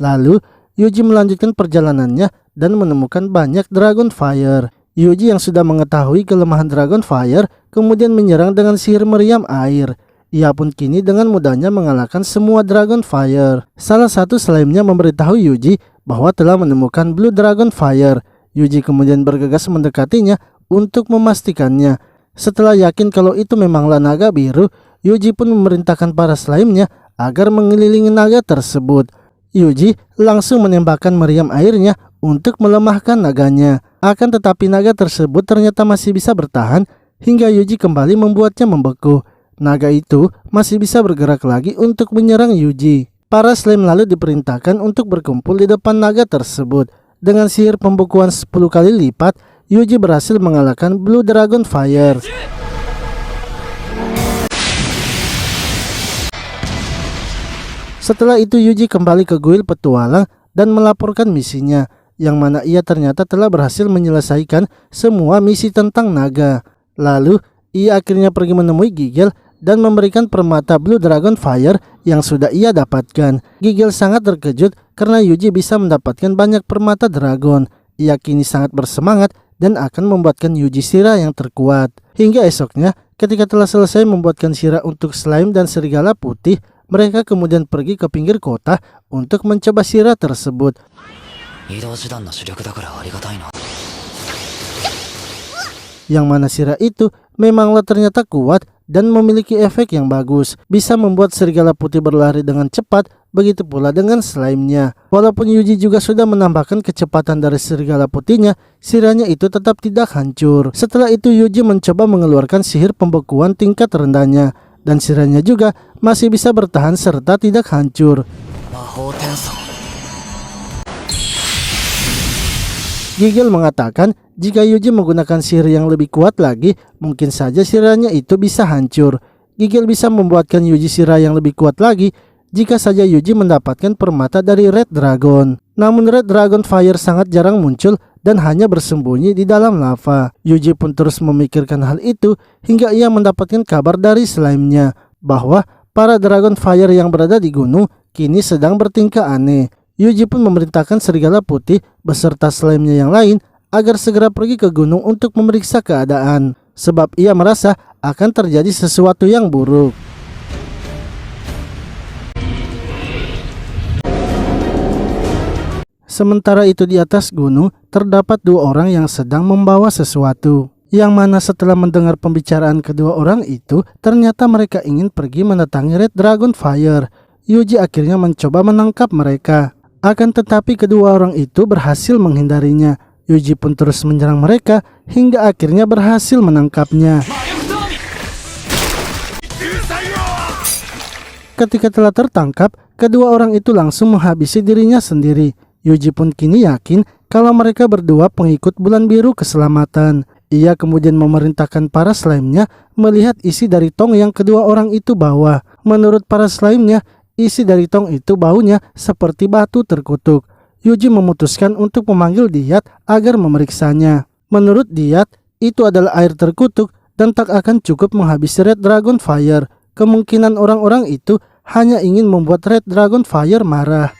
Lalu Yuji melanjutkan perjalanannya dan menemukan banyak Dragon Fire. Yuji yang sudah mengetahui kelemahan Dragon Fire kemudian menyerang dengan sihir meriam air. Ia pun kini dengan mudahnya mengalahkan semua Dragon Fire. Salah satu slime-nya memberitahu Yuji bahwa telah menemukan Blue Dragon Fire. Yuji kemudian bergegas mendekatinya untuk memastikannya. Setelah yakin kalau itu memanglah naga biru, Yuji pun memerintahkan para slime-nya agar mengelilingi naga tersebut. Yuji langsung menembakkan meriam airnya untuk melemahkan naganya. Akan tetapi naga tersebut ternyata masih bisa bertahan hingga Yuji kembali membuatnya membeku. Naga itu masih bisa bergerak lagi untuk menyerang Yuji. Para slime lalu diperintahkan untuk berkumpul di depan naga tersebut. Dengan sihir pembekuan 10 kali lipat, Yuji berhasil mengalahkan Blue Dragon Fire. Setelah itu Yuji kembali ke kuil petualang dan melaporkan misinya, yang mana ia ternyata telah berhasil menyelesaikan semua misi tentang naga. Lalu ia akhirnya pergi menemui Gigel dan memberikan permata Blue Dragon Fire yang sudah ia dapatkan. Gigel sangat terkejut karena Yuji bisa mendapatkan banyak permata dragon. Ia kini sangat bersemangat dan akan membuatkan Yuji sirah yang terkuat. Hingga esoknya, ketika telah selesai membuatkan sirah untuk slime dan serigala putih, mereka kemudian pergi ke pinggir kota untuk mencoba sirah tersebut. Yang mana sirah itu memanglah ternyata kuat dan memiliki efek yang bagus, bisa membuat serigala putih berlari dengan cepat, begitu pula dengan slime-nya. Walaupun Yuji juga sudah menambahkan kecepatan dari serigala putihnya, sirahnya itu tetap tidak hancur. Setelah itu Yuji mencoba mengeluarkan sihir pembekuan tingkat rendahnya, dan sirahnya juga masih bisa bertahan serta tidak hancur. Gigel mengatakan jika Yuji menggunakan sihir yang lebih kuat lagi, mungkin saja sirahnya itu bisa hancur. Gigel bisa membuatkan Yuji sirah yang lebih kuat lagi jika saja Yuji mendapatkan permata dari Red Dragon. Namun Red Dragon Fire sangat jarang muncul dan hanya bersembunyi di dalam lava. Yuji pun terus memikirkan hal itu hingga ia mendapatkan kabar dari slime-nya bahwa para Dragon Fire yang berada di gunung kini sedang bertingkah aneh. Yuji pun memerintahkan serigala putih beserta slime-nya yang lain agar segera pergi ke gunung untuk memeriksa keadaan, sebab ia merasa akan terjadi sesuatu yang buruk. Sementara itu di atas gunung terdapat dua orang yang sedang membawa sesuatu, yang mana setelah mendengar pembicaraan kedua orang itu, ternyata mereka ingin pergi mendatangi Red Dragon Fire. Yuji akhirnya mencoba menangkap mereka. Akan tetapi kedua orang itu berhasil menghindarinya. Yuji pun terus menyerang mereka hingga akhirnya berhasil menangkapnya. Ketika telah tertangkap, kedua orang itu langsung menghabisi dirinya sendiri. Yuji pun kini yakin kalau mereka berdua pengikut Bulan Biru Keselamatan. Ia kemudian memerintahkan para slime-nya melihat isi dari tong yang kedua orang itu bawa. Menurut para slime-nya, isi dari tong itu baunya seperti batu terkutuk. Yuji memutuskan untuk memanggil Diyat agar memeriksanya. Menurut Diyat, itu adalah air terkutuk dan tak akan cukup menghabisi Red Dragon Fire. Kemungkinan orang-orang itu hanya ingin membuat Red Dragon Fire marah.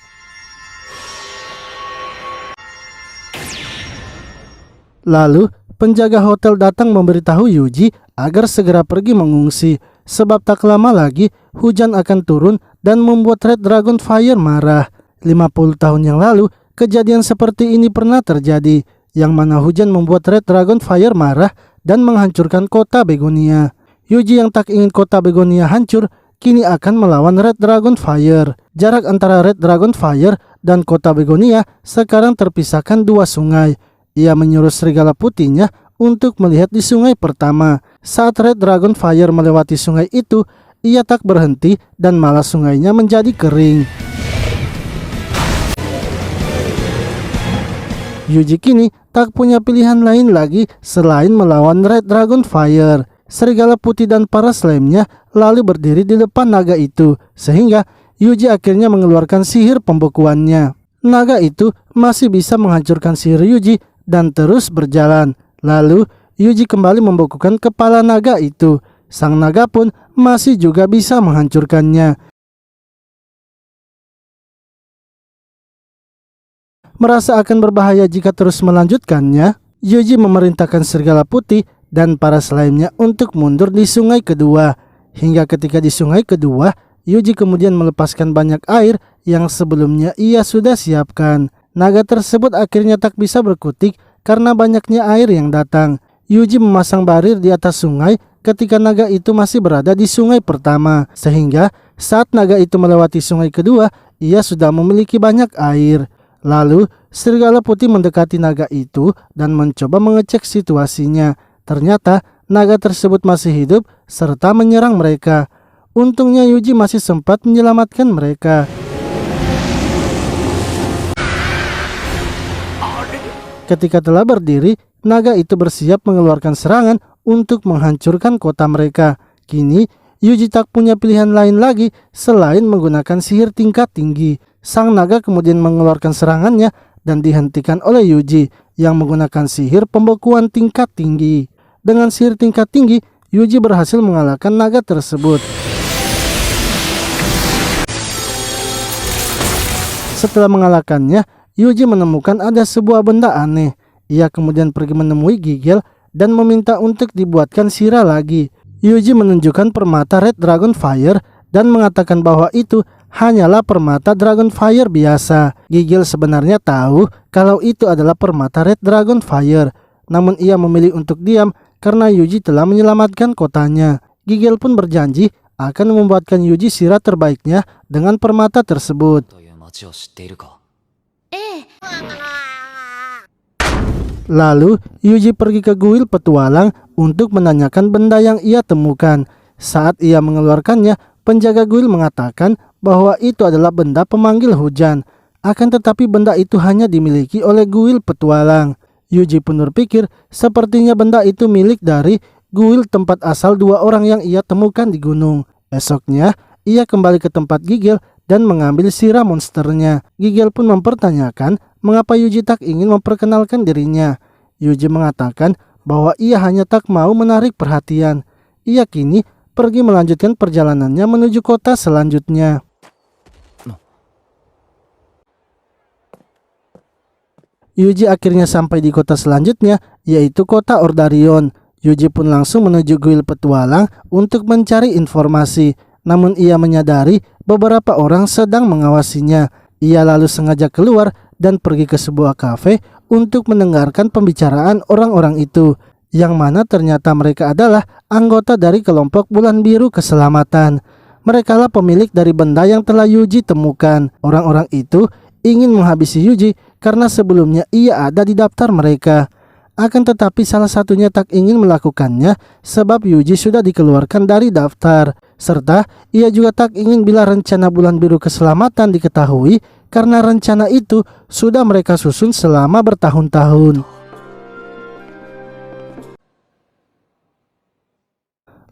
Lalu, penjaga hotel datang memberitahu Yuji agar segera pergi mengungsi, sebab tak lama lagi hujan akan turun dan membuat Red Dragon Fire marah. 50 tahun yang lalu, kejadian seperti ini pernah terjadi, yang mana hujan membuat Red Dragon Fire marah dan menghancurkan kota Begonia. Yuji yang tak ingin kota Begonia hancur, kini akan melawan Red Dragon Fire. Jarak antara Red Dragon Fire dan kota Begonia sekarang terpisahkan 2 sungai. Ia menyuruh serigala putihnya untuk melihat di sungai pertama. Saat Red Dragon Fire melewati sungai itu, ia tak berhenti dan malah sungainya menjadi kering. Yuji kini tak punya pilihan lain lagi selain melawan Red Dragon Fire. Serigala putih dan para slime-nya lalu berdiri di depan naga itu, sehingga Yuji akhirnya mengeluarkan sihir pembekuannya. Naga itu masih bisa menghancurkan sihir Yuji dan terus berjalan. Lalu Yuji kembali membekukan kepala naga itu. Sang naga pun masih juga bisa menghancurkannya. Merasa akan berbahaya jika terus melanjutkannya, Yuji memerintahkan serigala putih dan para slime-nya untuk mundur di sungai kedua. Hingga ketika di sungai kedua, Yuji kemudian melepaskan banyak air yang sebelumnya ia sudah siapkan. Naga tersebut akhirnya tak bisa berkutik karena banyaknya air yang datang. Yuji memasang barir di atas sungai ketika naga itu masih berada di sungai pertama, sehingga saat naga itu melewati sungai kedua, ia sudah memiliki banyak air. Lalu serigala putih mendekati naga itu dan mencoba mengecek situasinya. Ternyata naga tersebut masih hidup serta menyerang mereka. Untungnya Yuji masih sempat menyelamatkan mereka. Ketika telah berdiri, naga itu bersiap mengeluarkan serangan untuk menghancurkan kota mereka. Kini Yuji tak punya pilihan lain lagi selain menggunakan sihir tingkat tinggi. Sang naga kemudian mengeluarkan serangannya dan dihentikan oleh Yuji yang menggunakan sihir pembekuan tingkat tinggi. Dengan sihir tingkat tinggi, Yuji berhasil mengalahkan naga tersebut. Setelah mengalahkannya, Yuji menemukan ada sebuah benda aneh. Ia kemudian pergi menemui Gigel dan meminta untuk dibuatkan sirah lagi. Yuji menunjukkan permata Red Dragon Fire dan mengatakan bahwa itu hanyalah permata Dragon Fire biasa. Gigel sebenarnya tahu kalau itu adalah permata Red Dragon Fire, namun ia memilih untuk diam karena Yuji telah menyelamatkan kotanya. Gigel pun berjanji akan membuatkan Yuji sirah terbaiknya dengan permata tersebut. Lalu Yuji pergi ke kuil petualang untuk menanyakan benda yang ia temukan. Saat ia mengeluarkannya, penjaga kuil mengatakan bahwa itu adalah benda pemanggil hujan. Akan tetapi benda itu hanya dimiliki oleh kuil petualang. Yuji pun berpikir sepertinya benda itu milik dari kuil tempat asal dua orang yang ia temukan di gunung. Esoknya, ia kembali ke tempat Gigel dan mengambil sirah monsternya. Gigel pun mempertanyakan mengapa Yuji tak ingin memperkenalkan dirinya. Yuji mengatakan bahwa ia hanya tak mau menarik perhatian. Ia kini pergi melanjutkan perjalanannya menuju kota selanjutnya. Yuji akhirnya sampai di kota selanjutnya, yaitu kota Ordarion. Yuji pun langsung menuju kuil petualang untuk mencari informasi. Namun ia menyadari beberapa orang sedang mengawasinya. Ia lalu sengaja keluar dan pergi ke sebuah kafe untuk mendengarkan pembicaraan orang-orang itu, yang mana ternyata mereka adalah anggota dari kelompok Bulan Biru Keselamatan. Merekalah pemilik dari benda yang telah Yuji temukan. Orang-orang itu ingin menghabisi Yuji karena sebelumnya ia ada di daftar mereka. Akan tetapi salah satunya tak ingin melakukannya sebab Yuji sudah dikeluarkan dari daftar. Serta ia juga tak ingin bila rencana Bulan Biru Keselamatan diketahui karena rencana itu sudah mereka susun selama bertahun-tahun.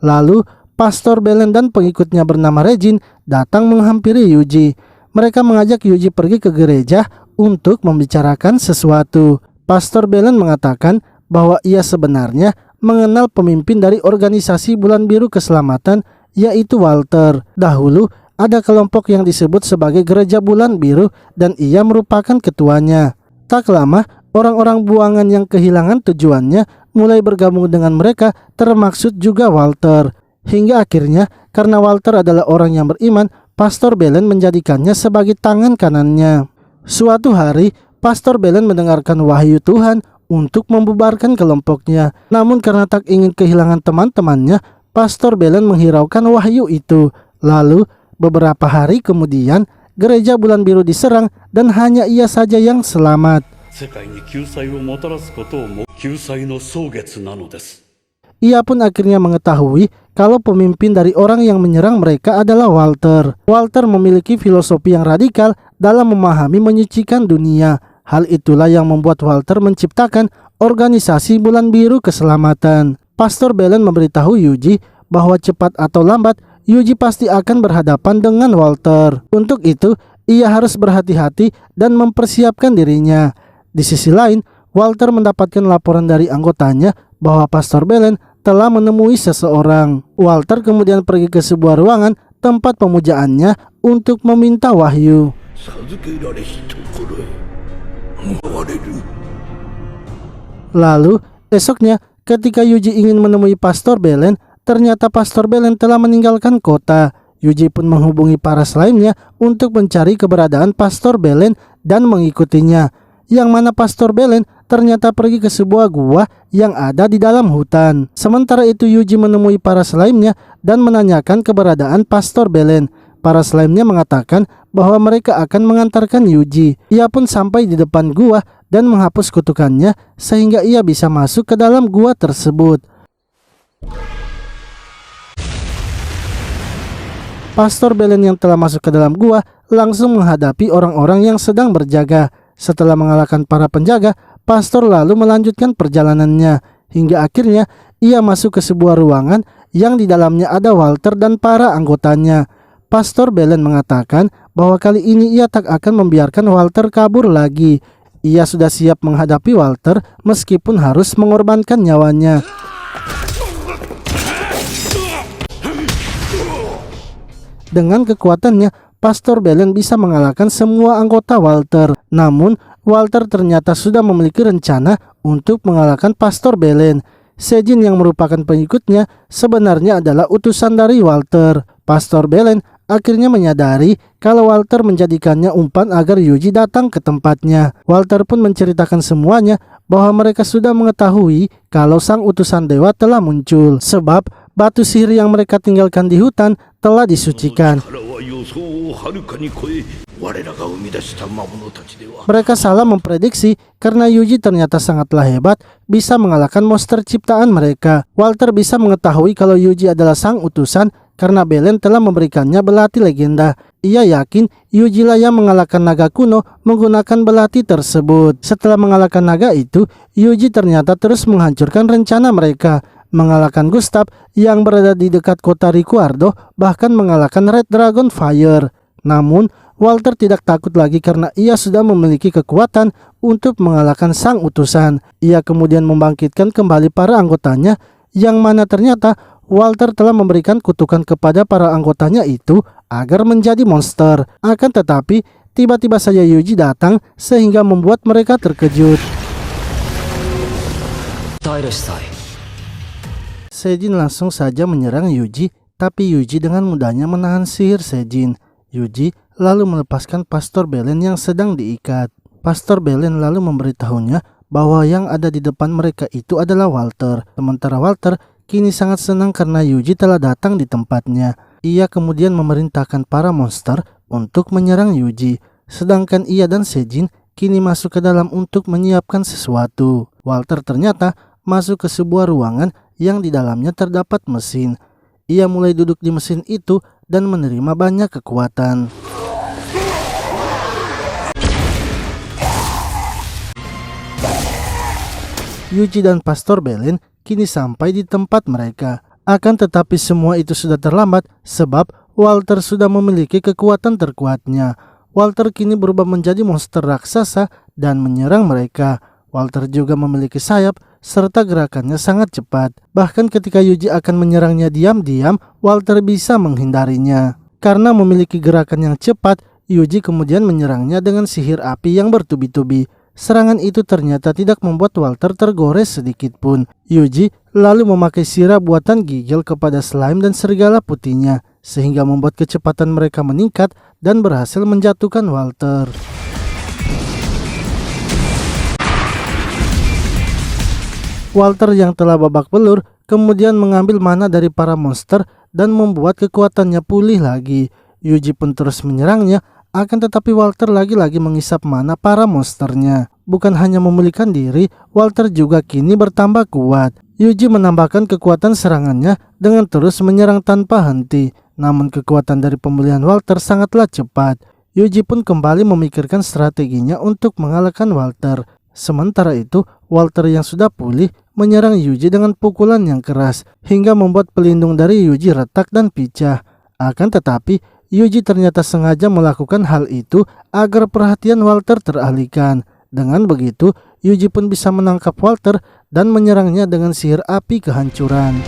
Lalu Pastor Belen dan pengikutnya bernama Regin datang menghampiri Yuji. Mereka mengajak Yuji pergi ke gereja untuk membicarakan sesuatu. Pastor Belen mengatakan bahwa ia sebenarnya mengenal pemimpin dari organisasi Bulan Biru Keselamatan, yaitu Walter. Dahulu ada kelompok yang disebut sebagai Gereja Bulan Biru dan ia merupakan ketuanya. Tak lama, orang-orang buangan yang kehilangan tujuannya mulai bergabung dengan mereka, termaksud juga Walter. Hingga akhirnya karena Walter adalah orang yang beriman, Pastor Belen menjadikannya sebagai tangan kanannya. Suatu hari, Pastor Belen mendengarkan wahyu Tuhan untuk membubarkan kelompoknya. Namun karena tak ingin kehilangan teman-temannya, Pastor Belen menghiraukan wahyu itu. Lalu beberapa hari kemudian, gereja Bulan Biru diserang dan hanya ia saja yang selamat. Ia pun akhirnya mengetahui kalau pemimpin dari orang yang menyerang mereka adalah Walter. Walter memiliki filosofi yang radikal dalam memahami menyucikan dunia. Hal itulah yang membuat Walter menciptakan organisasi Bulan Biru Keselamatan. Pastor Belen memberitahu Yuji bahwa cepat atau lambat Yuji pasti akan berhadapan dengan Walter. Untuk itu, ia harus berhati-hati dan mempersiapkan dirinya. Di sisi lain, Walter mendapatkan laporan dari anggotanya bahwa Pastor Belen telah menemui seseorang. Walter kemudian pergi ke sebuah ruangan tempat pemujaannya untuk meminta wahyu. Lalu, esoknya ketika Yuji ingin menemui Pastor Belen, ternyata Pastor Belen telah meninggalkan kota. Yuji pun menghubungi para slime-nya untuk mencari keberadaan Pastor Belen dan mengikutinya. Yang mana Pastor Belen ternyata pergi ke sebuah gua yang ada di dalam hutan. Sementara itu Yuji menemui para slime-nya dan menanyakan keberadaan Pastor Belen. Para slime-nya mengatakan bahwa mereka akan mengantarkan Yuji. Ia pun sampai di depan gua dan menghapus kutukannya sehingga ia bisa masuk ke dalam gua tersebut. Pastor Belen yang telah masuk ke dalam gua langsung menghadapi orang-orang yang sedang berjaga. Setelah mengalahkan para penjaga, Pastor lalu melanjutkan perjalanannya hingga akhirnya ia masuk ke sebuah ruangan yang di dalamnya ada Walter dan para anggotanya. Pastor Belen mengatakan bahwa kali ini ia tak akan membiarkan Walter kabur lagi. Ia sudah siap menghadapi Walter meskipun harus mengorbankan nyawanya. Dengan kekuatannya, Pastor Belen bisa mengalahkan semua anggota Walter. Namun, Walter ternyata sudah memiliki rencana untuk mengalahkan Pastor Belen. Sejin yang merupakan pengikutnya sebenarnya adalah utusan dari Walter. Pastor Belen akhirnya menyadari kalau Walter menjadikannya umpan agar Yuji datang ke tempatnya. Walter pun menceritakan semuanya bahwa mereka sudah mengetahui kalau sang utusan dewa telah muncul. Sebab batu sihir yang mereka tinggalkan di hutan telah disucikan. Mereka salah memprediksi karena Yuji ternyata sangatlah hebat, bisa mengalahkan monster ciptaan mereka. Walter bisa mengetahui kalau Yuji adalah sang utusan karena Belen telah memberikannya belati legenda. Ia yakin Yuji lah yang mengalahkan naga kuno menggunakan belati tersebut. Setelah mengalahkan naga itu, Yuji ternyata terus menghancurkan rencana mereka. Mengalahkan Gustav yang berada di dekat kota Ricuardo, bahkan mengalahkan Red Dragon Fire. Namun, Walter tidak takut lagi karena ia sudah memiliki kekuatan untuk mengalahkan sang utusan. Ia kemudian membangkitkan kembali para anggotanya, yang mana ternyata Walter telah memberikan kutukan kepada para anggotanya itu agar menjadi monster. Akan tetapi, tiba-tiba saja Yuji datang sehingga membuat mereka terkejut. Sejin langsung saja menyerang Yuji, tapi Yuji dengan mudahnya menahan sihir Sejin. Yuji lalu melepaskan Pastor Belen yang sedang diikat. Pastor Belen lalu memberitahunya bahwa yang ada di depan mereka itu adalah Walter. Sementara Walter kini sangat senang karena Yuji telah datang di tempatnya. Ia kemudian memerintahkan para monster untuk menyerang Yuji. Sedangkan ia dan Sejin kini masuk ke dalam untuk menyiapkan sesuatu. Walter ternyata masuk ke sebuah ruangan yang di dalamnya terdapat mesin. Ia mulai duduk di mesin itu dan menerima banyak kekuatan. Yuji dan Pastor Belen kini sampai di tempat mereka. Akan tetapi semua itu sudah terlambat sebab Walter sudah memiliki kekuatan terkuatnya. Walter kini berubah menjadi monster raksasa dan menyerang mereka. Walter juga memiliki sayap serta gerakannya sangat cepat. Bahkan ketika Yuji akan menyerangnya diam-diam, Walter bisa menghindarinya. Karena memiliki gerakan yang cepat, Yuji kemudian menyerangnya dengan sihir api yang bertubi-tubi. Serangan itu ternyata tidak membuat Walter tergores sedikit pun. Yuji lalu memakai sirap buatan Gigel kepada slime dan serigala putihnya, sehingga membuat kecepatan mereka meningkat dan berhasil menjatuhkan Walter. Walter yang telah babak belur kemudian mengambil mana dari para monster dan membuat kekuatannya pulih lagi. Yuji pun terus menyerangnya, akan tetapi Walter lagi-lagi menghisap mana para monsternya. Bukan hanya memulihkan diri, Walter juga kini bertambah kuat. Yuji menambahkan kekuatan serangannya dengan terus menyerang tanpa henti. Namun kekuatan dari pemulihan Walter sangatlah cepat. Yuji pun kembali memikirkan strateginya untuk mengalahkan Walter. Sementara itu, Walter yang sudah pulih menyerang Yuji dengan pukulan yang keras hingga membuat pelindung dari Yuji retak dan pecah. Akan tetapi, Yuji ternyata sengaja melakukan hal itu agar perhatian Walter teralihkan. Dengan begitu, Yuji pun bisa menangkap Walter dan menyerangnya dengan sihir api kehancuran.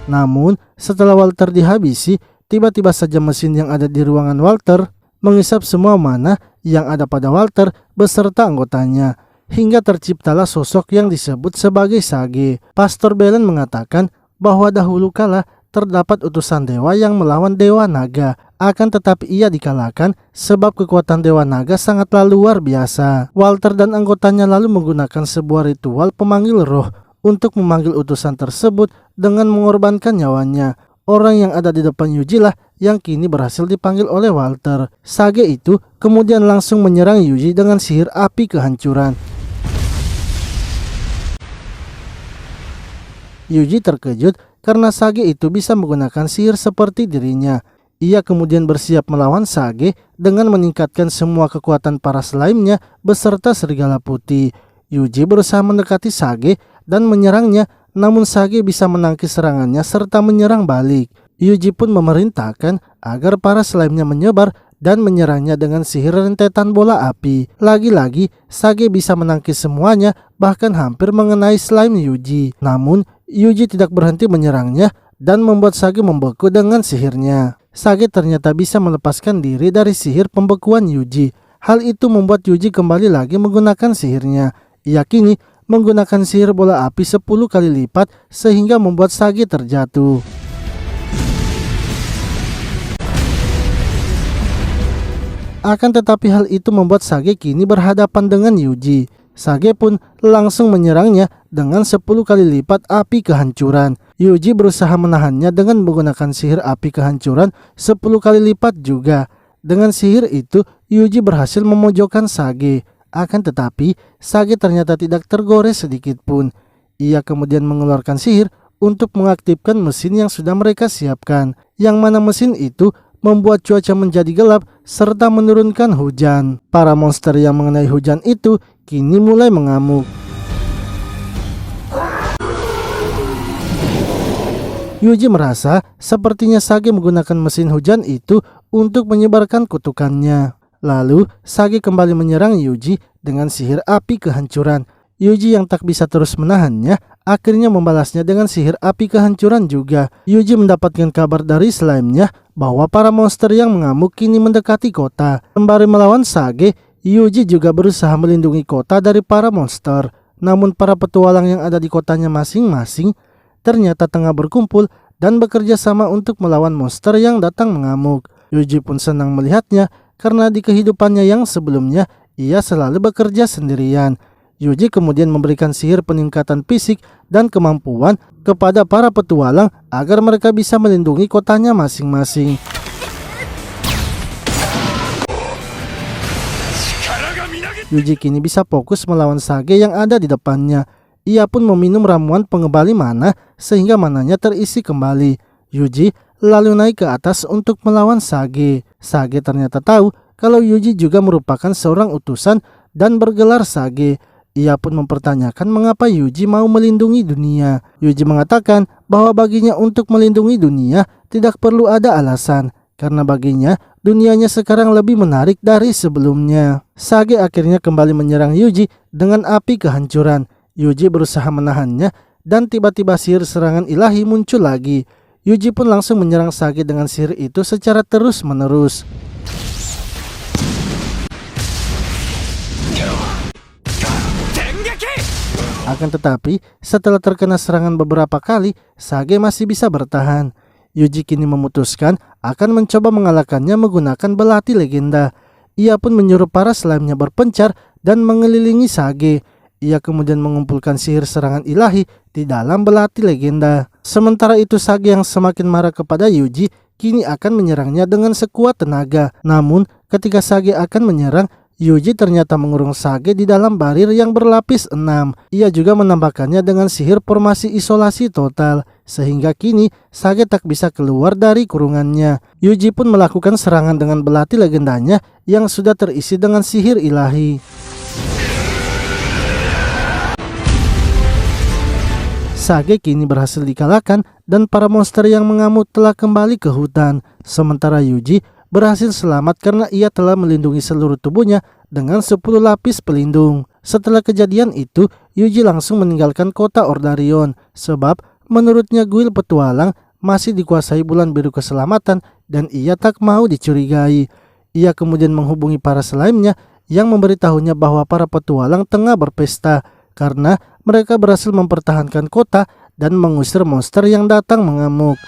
Namun, setelah Walter dihabisi, tiba-tiba saja mesin yang ada di ruangan Walter mengisap semua mana yang ada pada Walter beserta anggotanya, hingga terciptalah sosok yang disebut sebagai Sage. Pastor Belen mengatakan bahwa dahulu kala terdapat utusan dewa yang melawan Dewa Naga, akan tetapi ia dikalahkan sebab kekuatan Dewa Naga sangatlah luar biasa. Walter dan anggotanya lalu menggunakan sebuah ritual pemanggil roh untuk memanggil utusan tersebut dengan mengorbankan nyawanya. Orang yang ada di depan Yuji lah yang kini berhasil dipanggil oleh Walter. Sage itu kemudian langsung menyerang Yuji dengan sihir api kehancuran. Yuji terkejut karena Sage itu bisa menggunakan sihir seperti dirinya. Ia kemudian bersiap melawan Sage dengan meningkatkan semua kekuatan para slime-nya beserta serigala putih. Yuji berusaha mendekati Sage dan menyerangnya, namun Sage bisa menangkis serangannya serta menyerang balik. Yuji pun memerintahkan agar para slime-nya menyebar dan menyerangnya dengan sihir rentetan bola api. Lagi-lagi, Sage bisa menangkis semuanya, bahkan hampir mengenai slime Yuji. Namun, Yuji tidak berhenti menyerangnya dan membuat Sage membeku dengan sihirnya. Sage ternyata bisa melepaskan diri dari sihir pembekuan Yuji. Hal itu membuat Yuji kembali lagi menggunakan sihirnya. Ia kini menggunakan sihir bola api 10 kali lipat sehingga membuat Sage terjatuh. Akan tetapi hal itu membuat Sage kini berhadapan dengan Yuji. Sage pun langsung menyerangnya dengan 10 kali lipat api kehancuran. Yuji berusaha menahannya dengan menggunakan sihir api kehancuran 10 kali lipat juga. Dengan sihir itu, Yuji berhasil memojokkan Sage. Akan tetapi, Sage ternyata tidak tergores sedikit pun. Ia kemudian mengeluarkan sihir untuk mengaktifkan mesin yang sudah mereka siapkan. Yang mana mesin itu membuat cuaca menjadi gelap serta menurunkan hujan. Para monster yang mengenai hujan itu kini mulai mengamuk. Yuji merasa sepertinya Sage menggunakan mesin hujan itu untuk menyebarkan kutukannya. Lalu Sage kembali menyerang Yuji dengan sihir api kehancuran. Yuji yang tak bisa terus menahannya akhirnya membalasnya dengan sihir api kehancuran juga. Yuji mendapatkan kabar dari slime-nya bahwa para monster yang mengamuk kini mendekati kota. Sembari melawan Sage, Yuji juga berusaha melindungi kota dari para monster. Namun para petualang yang ada di kotanya masing-masing ternyata tengah berkumpul dan bekerja sama untuk melawan monster yang datang mengamuk. Yuji pun senang melihatnya karena di kehidupannya yang sebelumnya ia selalu bekerja sendirian. Yuji kemudian memberikan sihir peningkatan fisik dan kemampuan kepada para petualang agar mereka bisa melindungi kotanya masing-masing. Yuji kini bisa fokus melawan Sage yang ada di depannya. Ia pun meminum ramuan pengembali mana sehingga mananya terisi kembali. Yuji lalu naik ke atas untuk melawan Sage. Sage ternyata tahu kalau Yuji juga merupakan seorang utusan dan bergelar Sage. Ia pun mempertanyakan mengapa Yuji mau melindungi dunia. Yuji mengatakan bahwa baginya untuk melindungi dunia tidak perlu ada alasan, karena baginya dunianya sekarang lebih menarik dari sebelumnya. Sage akhirnya kembali menyerang Yuji dengan api kehancuran. Yuji berusaha menahannya dan tiba-tiba sihir serangan ilahi muncul lagi. Yuji pun langsung menyerang Sage dengan sihir itu secara terus-menerus. Akan tetapi, setelah terkena serangan beberapa kali, Sage masih bisa bertahan. Yuji kini memutuskan akan mencoba mengalahkannya menggunakan belati legenda. Ia pun menyuruh para slime-nya berpencar dan mengelilingi Sage. Ia kemudian mengumpulkan sihir serangan ilahi di dalam belati legenda. Sementara itu Sage yang semakin marah kepada Yuji kini akan menyerangnya dengan sekuat tenaga. Namun ketika Sage akan menyerang, Yuji ternyata mengurung Sage di dalam barir yang berlapis 6. Ia juga menambahkannya dengan sihir formasi isolasi total. sehingga kini Sage tak bisa keluar dari kurungannya. Yuji pun melakukan serangan dengan belati legendanya yang sudah terisi dengan sihir ilahi. Sage kini berhasil dikalahkan dan para monster yang mengamuk telah kembali ke hutan. Sementara Yuji berhasil selamat karena ia telah melindungi seluruh tubuhnya dengan 10 lapis pelindung. Setelah kejadian itu, Yuji langsung meninggalkan kota Ordarion sebab menurutnya kuil petualang masih dikuasai bulan biru keselamatan dan ia tak mau dicurigai. Ia kemudian menghubungi para slime-nya yang memberitahunya bahwa para petualang tengah berpesta karena mereka berhasil mempertahankan kota dan mengusir monster yang datang mengamuk.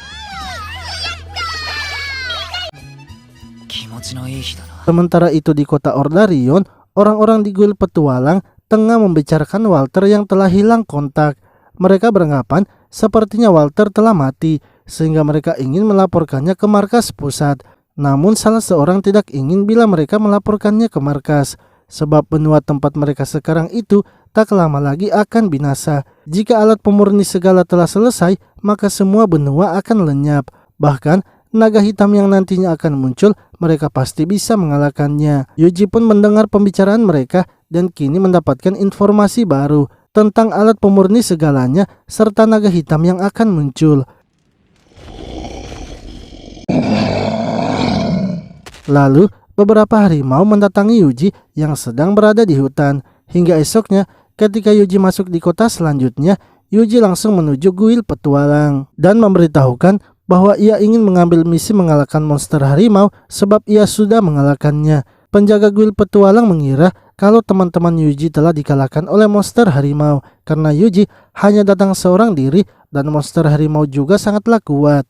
Sementara itu di kota Ordarion, orang-orang di guild petualang tengah membicarakan Walter yang telah hilang kontak. Mereka beranggapan sepertinya Walter telah mati, sehingga mereka ingin melaporkannya ke markas pusat. Namun salah seorang tidak ingin bila mereka melaporkannya ke markas, sebab benua tempat mereka sekarang itu tak lama lagi akan binasa. Jika alat pemurni segala telah selesai, maka semua benua akan lenyap. Bahkan naga hitam yang nantinya akan muncul, mereka pasti bisa mengalahkannya. Yuji pun mendengar pembicaraan mereka dan kini mendapatkan informasi baru tentang alat pemurni segalanya serta naga hitam yang akan muncul. Lalu beberapa harimau mendatangi Yuji yang sedang berada di hutan. Hingga esoknya ketika Yuji masuk di kota selanjutnya, Yuji langsung menuju guild petualang dan memberitahukan bahwa ia ingin mengambil misi mengalahkan monster harimau sebab ia sudah mengalahkannya. Penjaga guild petualang mengira kalau teman-teman Yuji telah dikalahkan oleh monster harimau karena Yuji hanya datang seorang diri dan monster harimau juga sangatlah kuat.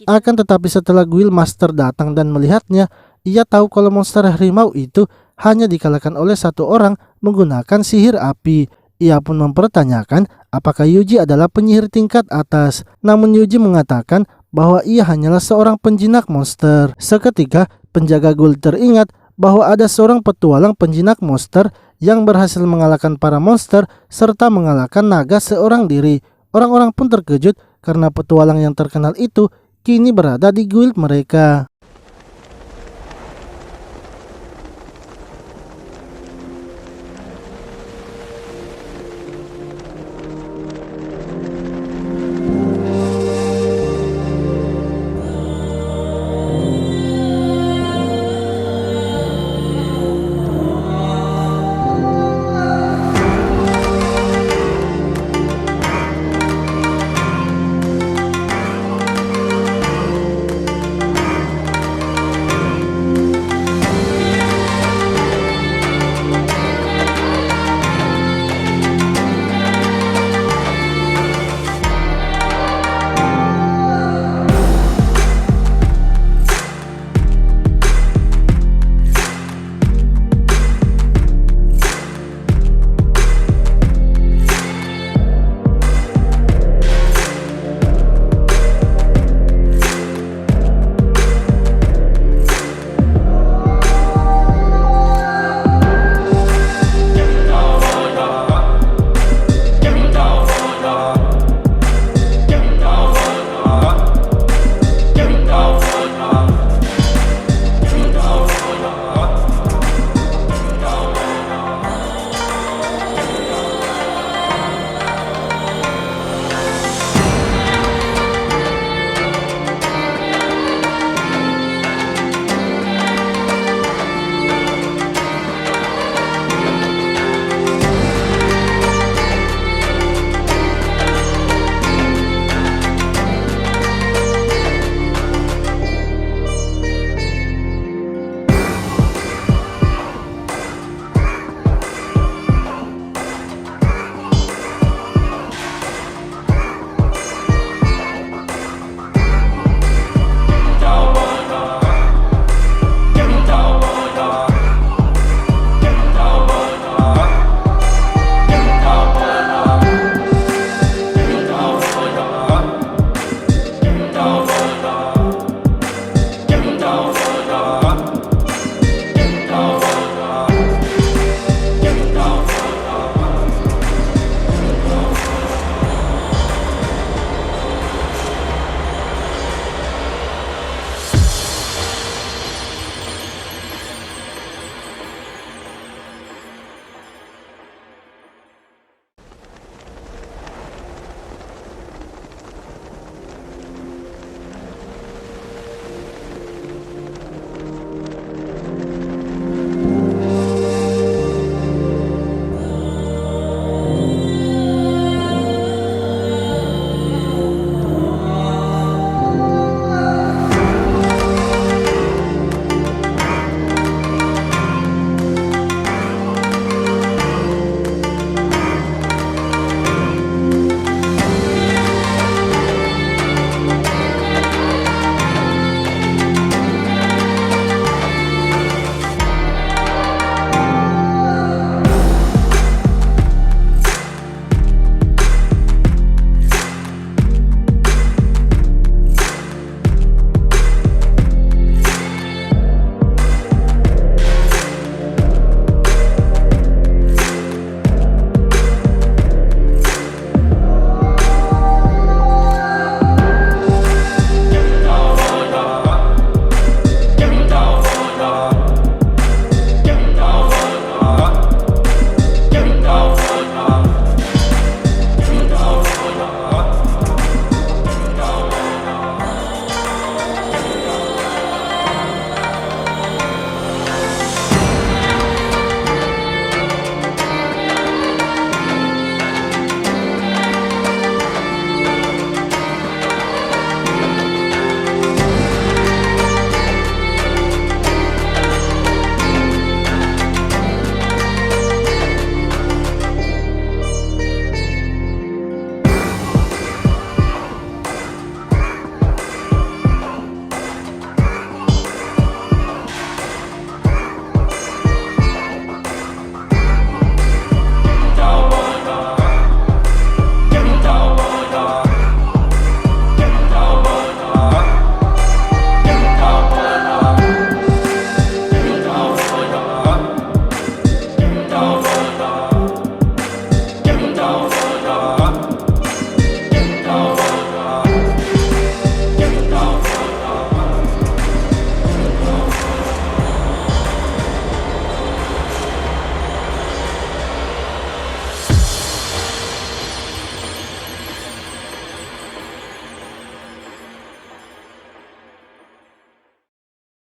Akan tetapi setelah guild master datang dan melihatnya, ia tahu kalau monster harimau itu hanya dikalahkan oleh satu orang menggunakan sihir api. Ia pun mempertanyakan apakah Yuji adalah penyihir tingkat atas. Namun Yuji mengatakan bahwa ia hanyalah seorang penjinak monster. Seketika penjaga guild teringat bahwa ada seorang petualang penjinak monster yang berhasil mengalahkan para monster serta mengalahkan naga seorang diri. Orang-orang pun terkejut karena petualang yang terkenal itu kini berada di guild mereka.